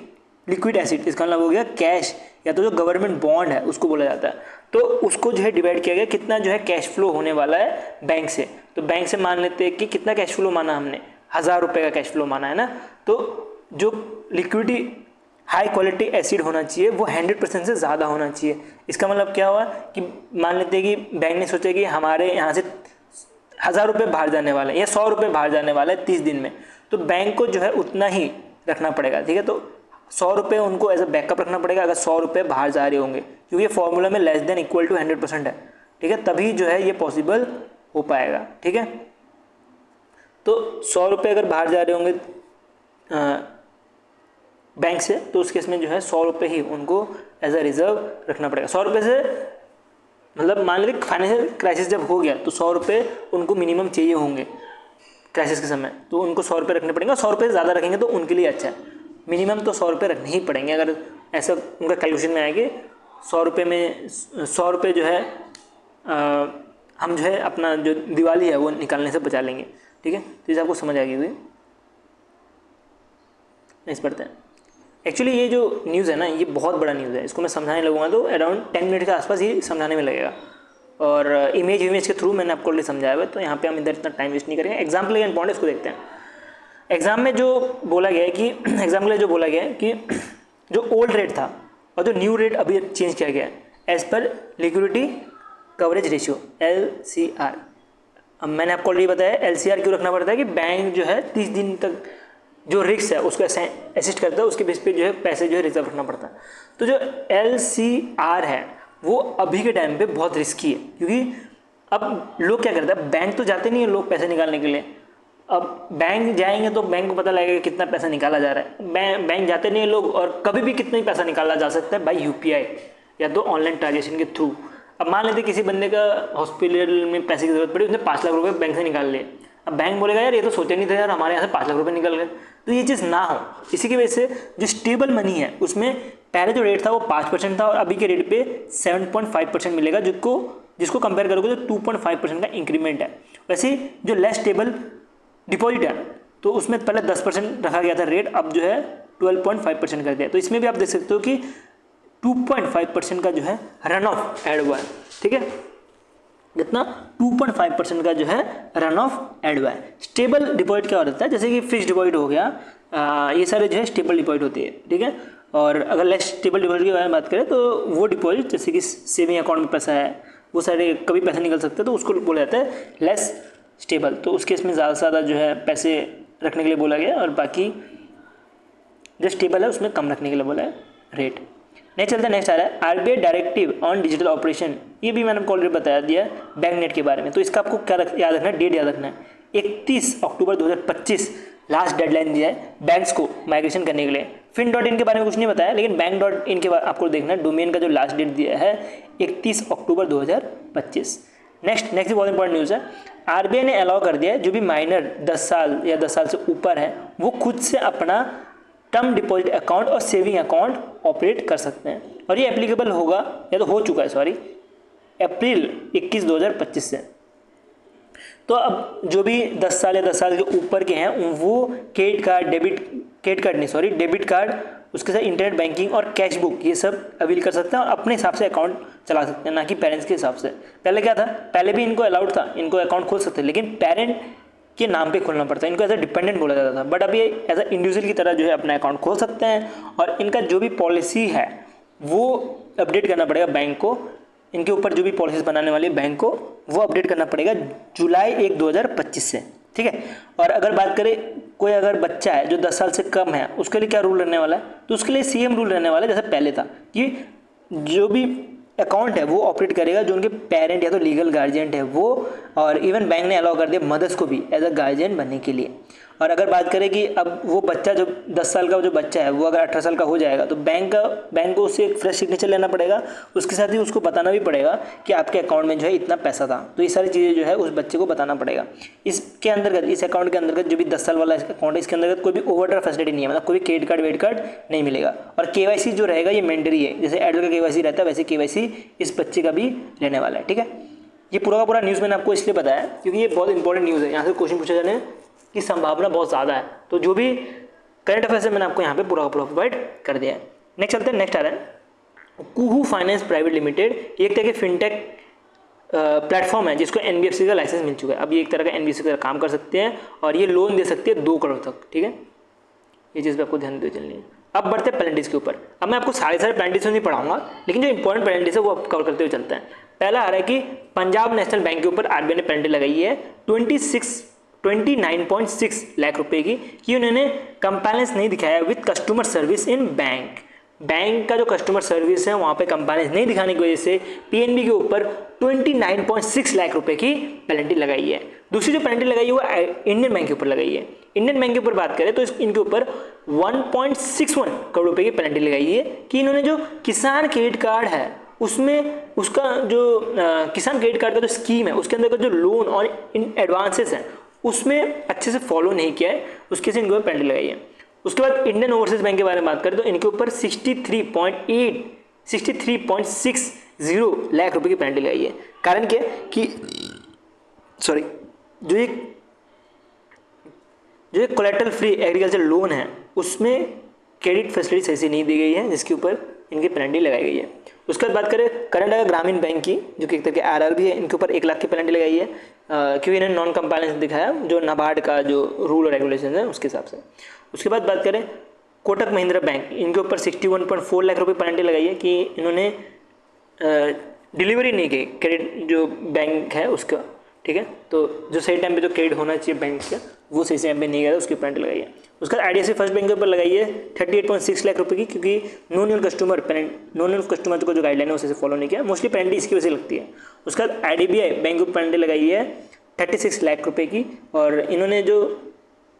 लिक्विड एसिड, इसका मतलब हो गया कैश, या तो जो गवर्नमेंट बॉन्ड है उसको बोला जाता है। तो उसको जो है डिवाइड किया गया कितना जो है कैश फ्लो होने वाला है बैंक से। तो बैंक से मान लेते हैं कि कितना कैश फ्लो माना हमने, 1000 रुपये का कैश फ्लो माना है ना, तो जो लिक्विडिटी हाई क्वालिटी एसिड होना चाहिए वो 100% से ज़्यादा होना चाहिए। इसका मतलब क्या हुआ कि मान लेते हैं कि बैंक ने सोचा कि हमारे यहाँ से 1000 रुपये बाहर जाने वाले हैं या 100 रुपये बाहर जाने वाला है 30 दिन में, तो बैंक को जो है उतना ही रखना पड़ेगा। ठीक है, तो 100 रुपये उनको एज अ बैकअप रखना पड़ेगा अगर 100 रुपये बाहर जा रहे होंगे, क्योंकि ये फॉर्मूला में लेस देन इक्वल टू 100% है। ठीक है, तभी जो है ये पॉसिबल हो पाएगा। ठीक है, तो 100 रुपये अगर बाहर जा रहे होंगे बैंक से, तो उस केस में जो है 100 रुपये ही उनको एज अ रिजर्व रखना पड़ेगा। 100 रुपये से मतलब मान लीजिए फाइनेंशियल क्राइसिस जब हो गया तो 100 रुपये उनको मिनिमम चाहिए होंगे क्राइसिस के समय, तो उनको 100 रुपये रखने पड़ेंगे। 100 रुपये ज़्यादा रखेंगे तो उनके लिए अच्छा है, मिनिमम तो 100 रुपये रखने ही पड़ेंगे। अगर ऐसा उनका कैलकुलेशन में आएगी 100 रुपये में 100 रुपये जो है हम जो है अपना जो दिवाली है वो निकालने से बचा लेंगे। ठीक है, तो इसे आपको समझ आ गई हुई, इस पढ़ते हैं। एक्चुअली ये जो न्यूज़ है ना ये बहुत बड़ा न्यूज़ है, इसको मैं समझाने लगूंगा तो अराउंड 10 मिनट के आसपास ही समझाने में लगेगा, और इमेज के थ्रू मैंने आपको ऑलरेडी समझाया हुआ है, तो यहाँ पे हम इधर इतना टाइम वेस्ट नहीं करेंगे। एग्जाम के लिए इंपॉर्टेंट इसको देखते हैं। एग्जाम में जो बोला गया है कि एग्जाम के लिए जो बोला गया है कि जो ओल्ड रेट था और जो न्यू रेट अभी चेंज किया गया है as per liquidity coverage ratio LCR। अब मैंने आपको ऑलरेडी बताया LCR क्यों रखना पड़ता है कि बैंक जो है 30 दिन तक जो रिस्क है उसको असिस्ट करता है, उसके बेस पे जो है पैसे जो है रिजर्व रखना पड़ता है। तो जो LCR है वो अभी के टाइम पे बहुत रिस्की है, क्योंकि अब लोग क्या करते हैं, बैंक तो जाते नहीं है लोग पैसे निकालने के लिए। अब बैंक जाएंगे तो बैंक को पता लगेगा कितना पैसा निकाला जा रहा है। बैंक जाते नहीं है लोग, और कभी भी कितना ही पैसा निकाला जा सकता है बाई UPI या तो ऑनलाइन ट्रांजेक्शन के थ्रू। अब मान लेते किसी बंदे का हॉस्पिटल में पैसे की जरूरत पड़ी, उसने 5 लाख रुपये बैंक से निकाल लिए। अब बैंक बोलेगा यार ये तो सोचा नहीं था यार, हमारे यहाँ से 5 लाख रुपये निकल गए। तो ये चीज़ ना हो, इसी की वजह से जो स्टेबल मनी है उसमें पहले जो रेट था वो 5% था, और अभी के रेट पे 7.5% मिलेगा, जिसको कंपेयर करोगे तो 2.5% का इंक्रीमेंट है। वैसे जो लेस स्टेबल डिपॉजिट है तो उसमें पहले 10% रखा गया था रेट, अब जो है 12.5% कर दिया। तो इसमें भी आप देख सकते हो कि 2.5% का जो है रन ऑफ ऐड हुआ है। ठीक है, कितना 2.5% का जो है रन ऑफ ऐड हुआ है। स्टेबल डिपॉजिट क्या होता है, जैसे कि फिक्स डिपॉजिट हो गया, ये सारे जो है स्टेबल डिपॉजिट होती है। ठीक है, और अगर लेस स्टेबल डिपॉजिट के बारे में बात करें तो वो डिपॉजिट जैसे कि सेविंग अकाउंट में पैसा है, वो सारे कभी पैसा निकल सकते हैं, तो उसको बोला जाता है लेस स्टेबल। तो उस केस में ज़्यादा से ज़्यादा जो है पैसे रखने के लिए बोला गया, और बाकी जो स्टेबल है उसमें कम रखने के लिए बोला है रेट। नेक्स्ट चलते हैं, नेक्स्ट आ रहा है RBI directive on digital operation. ये भी मैंने आपको ऑलरेडी बताया दिया बैंक नेट के बारे में, तो इसका आपको क्या याद रखना है, डेट याद रखना है 31 अक्टूबर 2025 लास्ट डेडलाइन दिया है बैंक्स को माइग्रेशन करने के लिए। fin.in के बारे में कुछ नहीं बताया, लेकिन बैंक.in के बारे आपको देखना है, डोमेन का जो लास्ट डेट दिया है 31 अक्टूबर 2025। नेक्स्ट भी बहुत इंपॉर्टेंट न्यूज़ है, आरबीआई ने अलाउ कर दिया है जो भी माइनर 10 साल या 10 साल से ऊपर है वो खुद से अपना टर्म डिपॉजिट अकाउंट और सेविंग अकाउंट ऑपरेट कर सकते हैं, और ये एप्लीकेबल होगा या तो हो चुका है सॉरी अप्रैल 21 2025 से। तो अब जो भी 10 साल या 10 साल के ऊपर के हैं वो डेबिट कार्ड उसके साथ इंटरनेट बैंकिंग और कैश बुक ये सब अवेल कर सकते हैं और अपने हिसाब से अकाउंट चला सकते हैं, ना कि पेरेंट्स के हिसाब से। पहले क्या था, पहले भी इनको अलाउड था, इनको अकाउंट खोल सकते थे, लेकिन पेरेंट के नाम पे खोलना पड़ता है, इनको एज अ डिपेंडेंट बोला जाता था। बट अभी एज अ इंडिविजुअल की तरह जो है अपना अकाउंट खोल सकते हैं, और इनका जो भी पॉलिसी है वो अपडेट करना पड़ेगा बैंक को। इनके ऊपर जो भी पॉलिसीज बनाने वाली बैंक को वो अपडेट करना पड़ेगा जुलाई 1 2025 से, ठीक है। और अगर बात करें कोई अगर बच्चा है जो 10 साल से कम है उसके लिए क्या रूल रहने वाला है, तो उसके लिए सेम रूल रहने वाला है जैसे पहले था कि जो भी अकाउंट है वो ऑपरेट करेगा जो उनके पेरेंट या तो लीगल गार्जियन है वो, और इवन बैंक ने अलाउ कर दिया मदर्स को भी एज अ गार्जियन बनने के लिए। और अगर बात करें कि अब वो बच्चा जो 10 साल का जो बच्चा है वो अगर 18 साल का हो जाएगा तो बैंक को उससे एक फ्रेश सिग्नेचर लेना पड़ेगा, उसके साथ ही उसको बताना भी पड़ेगा कि आपके अकाउंट में जो है इतना पैसा था। तो ये सारी चीज़ें जो है उस बच्चे को बताना पड़ेगा। इसके अंतर्गत इस अकाउंट के अंतर्गत जो भी 10 साल वाला अकाउंट है इसके अंतर्गत कोई भी ओवरड्राफ्ट फैसिलिटी नहीं है, मतलब कोई भी क्रेडिट कार्ड वेडिट कार्ड नहीं मिलेगा। और केवाईसी जो रहेगा ये मैंडेटरी है, जैसे एडल्ट का केवाईसी रहता है वैसे केवाईसी इस बच्चे का भी रहने वाला है, ठीक है। ये पूरा का पूरा न्यूज़ मैंने आपको इसलिए बताया क्योंकि ये बहुत इंपॉर्टेंट न्यूज़ है, यहाँ से क्वेश्चन पूछे जाने की संभावना बहुत ज़्यादा है। तो जो भी करंट अफेयर्स है मैंने आपको यहाँ पे पूरा का पूरा प्रोवाइड कर दिया है। नेक्स्ट चलते हैं, नेक्स्ट आ रहा है कुहू फाइनेंस प्राइवेट लिमिटेड। एक तरह के फिनटेक प्लेटफॉर्म है जिसको एनबीएफसी का लाइसेंस मिल चुका है। अब ये एक तरह का एनबीएफसी का काम कर सकते हैं और ये लोन दे सकते हैं 2 करोड़ तक, ठीक है। ये चीज़ पे आपको ध्यान दे चलनी है। अब बढ़ते हैं पेनल्टीज के ऊपर। अब मैं आपको सारे पेनल्टीज नहीं पढ़ाऊंगा, लेकिन जो इंपॉर्टेंट पेनल्टीज है वो आप कवर करते हुए चलते हैं। पहला आ रहा है कि पंजाब नेशनल बैंक के ऊपर आरबीआई ने पेनल्टी लगाई है 29.6 लाख रुपए की कि उन्होंने कंप्लायंस नहीं दिखाया with customer service in bank का जो कस्टमर सर्विस है वहाँ पे कंप्लायंस नहीं दिखाने की वजह से पीएनबी के ऊपर 29.6 लाख रुपए की पेनल्टी लगाई है। दूसरी जो पेनल्टी लगाई है वो इंडियन बैंक के ऊपर लगाई है। इंडियन बैंक के ऊपर बात करें तो इनके ऊपर 1.61 करोड़ रुपए की पेनल्टी लगाई है कि इन्होंने जो किसान क्रेडिट कार्ड है उसमें उसका जो किसान क्रेडिट कार्ड का जो स्कीम है उसके अंदर का जो लोन और इन एडवांसेस हैं उसमें अच्छे से फॉलो नहीं किया है, उसके से इनके ऊपर पेनल्टी लगाई है। उसके बाद इंडियन ओवरसीज बैंक के बारे में बात करें तो इनके ऊपर 63.60 लाख रुपए की पेनल्टी लगाई है। कारण क्या कि सॉरी जो एक कोलेटरल फ्री एग्रीकल्चर लोन है उसमें क्रेडिट फैसिलिटी सही से नहीं दी गई है जिसके ऊपर इनकी पेनल्टी लगाई गई है। उसके बाद बात करें कर्नाटका ग्रामीण बैंक की जो कि एक तरह के आरआरबी है, इनके ऊपर 1 लाख की पेनल्टी लगाई है क्योंकि इन्होंने नॉन कंप्लायंस दिखाया जो नाबार्ड का जो रूल और रेगुलेशन है उसके हिसाब से। उसके बाद बात करें कोटक महिंद्रा बैंक, इनके ऊपर 61.4 लाख रुपए पेनल्टी लगाई है कि इन्होंने डिलीवरी नहीं की क्रेडिट जो बैंक है उसका, ठीक है। तो जो सही टाइम पे जो क्रेडिट होना चाहिए बैंक का वो सही टाइम पे नहीं गया, उसकी पेनल्टी लगाई है। उसके बाद आईडीएफसी फर्स्ट बैंक के ऊपर लगाई है 38.6 लाख रुपए की क्योंकि नॉन कस्टमर को जो गाइडलाइन है उसे फॉलो नहीं किया, मोस्टली पेनल्टी इसकी वजह से लगती है। उसके बाद आईडीबीआई बैंक को पेनल्टी लगाई है 36 लाख रुपए की, और इन्होंने जो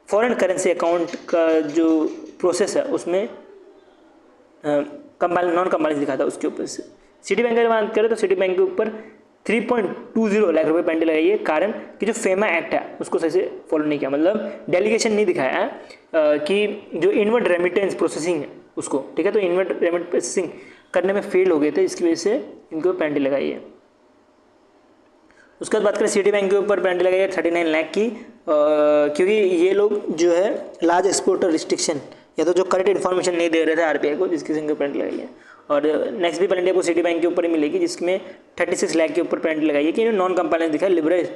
फॉरेन करेंसी अकाउंट का जो प्रोसेस है उसमें नॉन कंप्लायंस दिखा था उसके ऊपर से। सिटी बैंक की बात करें तो सिटी बैंक के ऊपर 3.20 लाख रुपए पेनल्टी लगाई है, कारण कि जो फेमा एक्ट है उसको सही से फॉलो नहीं किया, मतलब डेलीगेशन नहीं दिखाया है कि जो इनवर्ड रेमिटेंस प्रोसेसिंग है उसको, ठीक है। तो इनवर्ड रेमिटेंस प्रोसेसिंग करने में फेल हो गए थे, इसकी वजह से इनको पेनल्टी लगाई है। उसके बाद बात करें सिटी बैंक के ऊपर पेनल्टी लगाई है 39 लाख की क्योंकि ये लोग जो है लार्ज एक्सपोर्टर रिस्ट्रिक्शन या तो जो करेक्ट इन्फॉर्मेशन नहीं दे रहे थे आरबीआई को, जिसकी से इनको पेनल्टी लगाई है। और नेक्स्ट भी पेनल्टी आपको सिटी बैंक के ऊपर ही मिलेगी जिसमें 36 लाख के ऊपर पेनल्टी लगाई है कि इन्होंने नॉन कंप्लायंस दिखाया लिबराइज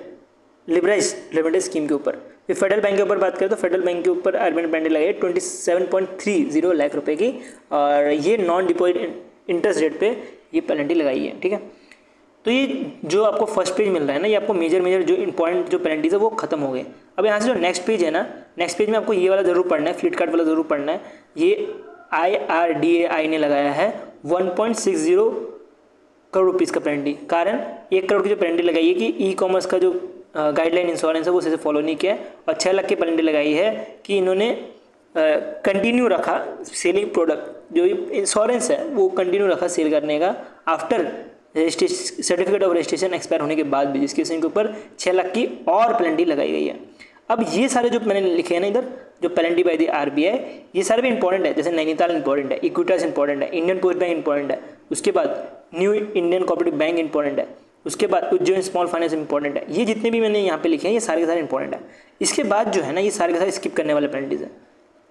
रेमिटेंस स्कीम के ऊपर। फिर फेडरल बैंक के ऊपर बात करें तो फेडरल बैंक के ऊपर आरबीआई ने पेनल्टी लगाई है 27.30 लाख रुपए की, और ये नॉन डिपॉजिट इंटरेस्ट रेट पे ये पेनल्टी लगाई है, ठीक है। तो ये जो आपको फर्स्ट पेज मिल रहा है ना, ये आपको मेजर जो इंपॉर्टेंट जो पेनल्टीज है वो खत्म हो गए। अब यहाँ से जो नेक्स्ट पेज है ना, नेक्स्ट पेज में आपको ये वाला जरूर पढ़ना है, फ्लिट कार्ट वाला जरूर पढ़ना है। ये IRDAI ने लगाया है 1.60 करोड़ रुपीज़ का पेनल्टी। कारण 1 करोड़ की जो पेनल्टी लगाई है कि ई कॉमर्स का जो गाइडलाइन इंश्योरेंस है वो सही से फॉलो नहीं किया, और 6 लाख की पेनल्टी लगाई है कि इन्होंने कंटिन्यू रखा सेलिंग प्रोडक्ट, जो इंश्योरेंस है वो कंटिन्यू रखा सेल करने का after certificate of registration expire होने के बाद भी, जिसकी वजह से इनके ऊपर 6 लाख की और पेनल्टी लगाई गई है। अब ये सारे जो मैंने लिखे हैं ना इधर, जो पेनल्टी बाय द RBI, ये सारे भी इंपॉर्टेंट है। जैसे नैनीताल इंपॉर्टेंट है, इक्विटास इंपॉर्टेंट है, इंडियन पोस्ट बैंक इंपॉर्टेंट है, उसके बाद new Indian cooperative bank important है, उसके बाद उज्जैन स्मॉल फाइनेंस इंपॉर्टेंट है। ये जितने भी मैंने यहाँ पे लिखे हैं ये सारे के सारे इंपॉर्टेंट है। इसके बाद जो है ना, ये सारे के सारे स्किप करने वाले पेनल्टीज है।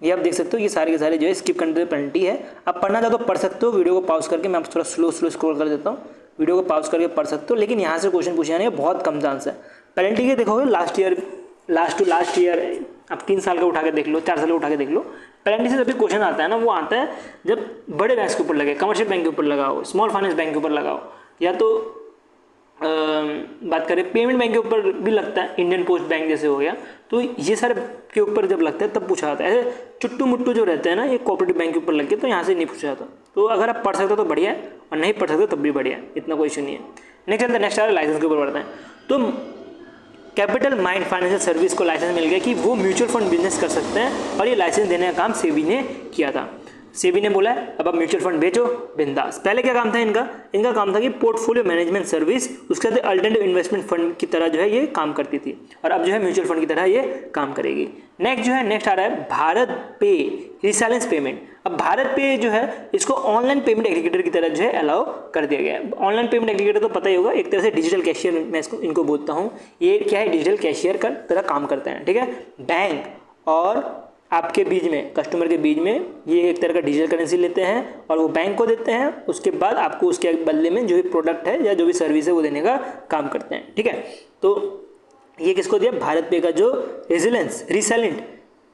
ये आप देख सकते हो, ये सारे के सारे जो है स्किप करने वाली पेनल्टी है। आप पढ़ना चाहो तो पढ़ सकते हो, वीडियो को पॉज करके मैं आप थोड़ा स्लो स्क्रॉल कर देता हूँ, वीडियो को पॉज करके पढ़ सकते हो। लेकिन यहाँ से क्वेश्चन पूछे जाने बहुत कम चांस है। पेनल्टी के देखोगे लास्ट टू लास्ट ईयर, आप 3 साल का उठा के देख लो, 4 साल का उठा के देख लो, पेनल्टी से जब भी क्वेश्चन आता है ना, वो आता है जब बड़े बैंक के ऊपर लगे, कमर्शियल बैंक के ऊपर लगाओ, स्मॉल फाइनेंस बैंक के ऊपर लगाओ, या तो बात करें पेमेंट बैंक के ऊपर भी लगता है, इंडियन पोस्ट बैंक जैसे हो गया। तो ये सारे के ऊपर जब लगता है तब पूछा जाता है। ऐसे चुट्टू मुट्टू जो रहते हैं ना, ये कोऑपरेटिव बैंक के ऊपर लग के, तो यहाँ से नहीं पूछा जाता। तो अगर आप पढ़ सकते हो तो बढ़िया है, और नहीं पढ़ सकते तब भी बढ़िया है, इतना कोई इशू नहीं है। नेक्स्ट आ रहा है लाइसेंस के ऊपर बढ़ते हैं। तो कैपिटल माइंड फाइनेंशियल सर्विस को लाइसेंस मिल गया कि वो म्यूचुअल फंड बिजनेस कर सकते हैं, और ये लाइसेंस देने का काम सेबी ने किया था। सेबी ने बोला है अब आप म्यूचुअल फंड बेचो बिंदास। पहले क्या काम था इनका काम था कि पोर्टफोलियो मैनेजमेंट सर्विस, उसके बाद अल्टरनेटिव इन्वेस्टमेंट फंड की तरह जो है ये काम करती थी, और अब जो है म्यूचुअल फंड की तरह ये काम करेगी। नेक्स्ट आ रहा है भारत पे रिसाइलेंस पेमेंट। अब भारत पे जो है इसको ऑनलाइन पेमेंट एग्रीगेटर की तरह जो है अलाउ कर दिया गया है। ऑनलाइन पेमेंट एग्रीगेटर तो पता ही होगा, एक तरह से डिजिटल कैशियर मैं इनको बोलता हूँ। ये क्या है, डिजिटल कैशियर का तरह काम करते हैं, ठीक है। बैंक और आपके बीच में, कस्टमर के बीच में ये एक तरह का डिजिटल करेंसी लेते हैं और वो बैंक को देते हैं, उसके बाद आपको उसके बदले में जो भी प्रोडक्ट है या जो भी सर्विस है वो देने का काम करते हैं, ठीक है। तो ये किसको दिया, भारत पे का जो रिसाइलेंट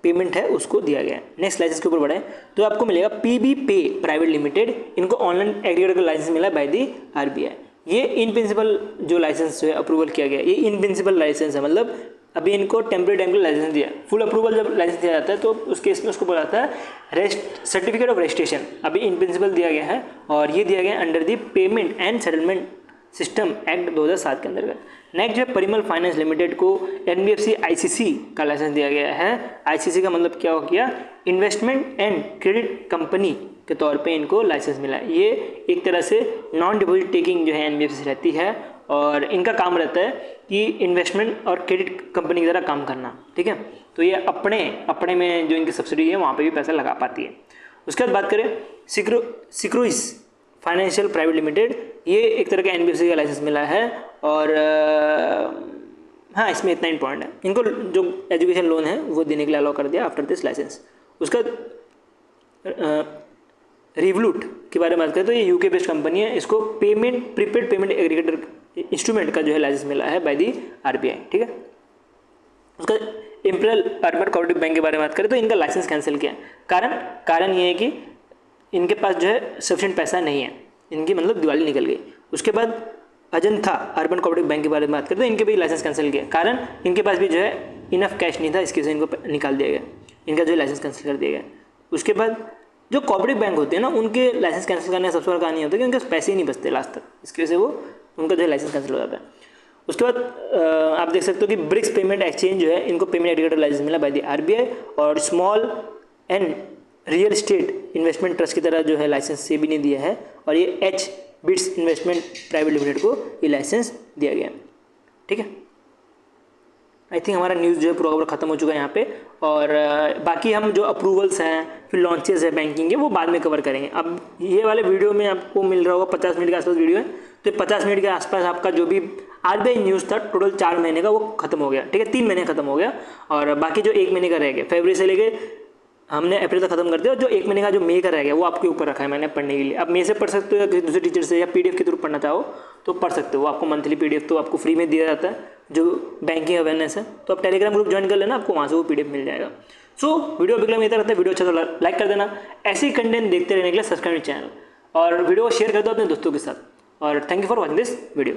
पेमेंट है उसको दिया गया है। नेक्स्ट लाइसेंस के ऊपर बढ़े तो आपको मिलेगा PB पे प्राइवेट लिमिटेड, इनको ऑनलाइन एग्रीगेटर का लाइसेंस मिला बाय दी RBI। ये इन प्रिंसिपल जो लाइसेंस जो है अप्रूवल किया गया, ये इन प्रिंसिपल लाइसेंस है, मतलब अभी इनको टेम्परेरी लाइसेंस दिया। फुल अप्रूवल जब लाइसेंस दिया जाता है तो उस केस में उसको बोला जाता है सर्टिफिकेट ऑफ रजिस्ट्रेशन। अभी इन प्रिंसिपल दिया गया है, और ये दिया गया under the payment and settlement system act 2007 के अंतर्गत। नेक्स्ट जो है परिमल फाइनेंस लिमिटेड को NBFC ICC का लाइसेंस दिया गया है। ICC का मतलब क्या हो गया, इन्वेस्टमेंट एंड क्रेडिट कंपनी के तौर पे इनको लाइसेंस मिला है। ये एक तरह से नॉन डिपॉजिट टेकिंग जो है NBFC रहती है, और इनका काम रहता है कि इन्वेस्टमेंट और क्रेडिट कंपनी की तरह काम करना, ठीक है। तो ये अपने में जो इनकी सब्सिडी है वहाँ पे भी पैसा लगा पाती है। उसके बाद बात करें सिक्रोइस फाइनेंशियल प्राइवेट लिमिटेड, ये एक तरह का NBFC का लाइसेंस मिला है, और हाँ इसमें इतना इंपॉर्टेंट है, इनको जो एजुकेशन लोन है वो देने के लिए अलाउ कर दिया आफ्टर दिस लाइसेंस। उसका रिवलूट के बारे में बात करें तो ये UK बेस्ड कंपनी है, इसको प्रीपेड पेमेंट एग्रीगेटर इंस्ट्रूमेंट का जो है लाइसेंस मिला है बाय दी RBI, ठीक है। उसका इंपीरियल अर्बन कोऑपरेटिव बैंक के बारे में बात करें तो इनका लाइसेंस कैंसिल किया। कारण ये है कि इनके पास जो है सफिशिएंट पैसा नहीं है, इनकी मतलब दिवाली निकल गई। उसके बाद अजंता अर्बन कोऑपरेटिव बैंक के बारे में बात करें तो इनके भी लाइसेंस कैंसिल किया, कारण इनके पास भी जो है इनफ कैश नहीं था, इसकी वजह से इनको निकाल दिया गया, इनका जो है लाइसेंस कैंसिल कर दिया गया। उसके बाद जो कोऑपरेटिव बैंक होते हैं ना, उनके लाइसेंस कैंसिल करने का सबसे बड़ा कारण नहीं होता कि उनके पैसे ही नहीं बचते लास्ट तक, इसकी वजह से वो उनका जो है लाइसेंस कैंसिल हो जाता है। उसके बाद आप देख सकते हो कि ब्रिक्स पेमेंट एक्सचेंज जो है इनको पेमेंट एग्रीगेटर लाइसेंस मिला बाय दी RBI, और small and real estate investment trust की तरह जो है लाइसेंस सेबी ने दिया है, और ये H-BITS इन्वेस्टमेंट प्राइवेट लिमिटेड को ये लाइसेंस दिया गया, ठीक है। आई थिंक हमारा न्यूज़ जो है पूरा खत्म हो चुका है यहाँ पे, और बाकी हम जो अप्रूवल्स हैं फिर लॉन्चेस है बैंकिंग के वो बाद में कवर करेंगे। अब ये वाले वीडियो में आपको मिल रहा होगा 50 मिनट के आसपास वीडियो है, तो 50 मिनट के आसपास आपका जो भी RBI न्यूज़ था टोटल 4 महीने का वो खत्म हो गया, ठीक है। 3 महीने खत्म हो गया, और बाकी जो 1 महीने का रह गया, फरवरी से लेके हमने अप्रैल तक खत्म कर दिया, और जो 1 महीने का जो मई का रह गया वो आपके ऊपर रखा है मैंने पढ़ने के लिए। आप मई से पढ़ सकते हो, या किसी दूसरे टीचर से या PDF के थ्रू पढ़ना चाहो तो पढ़ सकते हो। आपको मंथली PDF तो आपको फ्री में दिया जाता है जो बैंकिंग अवेयरनेस है, तो आप टेलीग्राम ग्रुप ज्वाइन कर लेना, आपको वहाँ से वो PDF मिल जाएगा। सो वीडियो अभी रहता है, वीडियो अच्छा तो लाइक कर देना, ऐसे ही कंटेंट देखते रहने के लिए सब्सक्राइब चैनल, और वीडियो को शेयर कर दो अपने दोस्तों के साथ। और thank you for watching this video.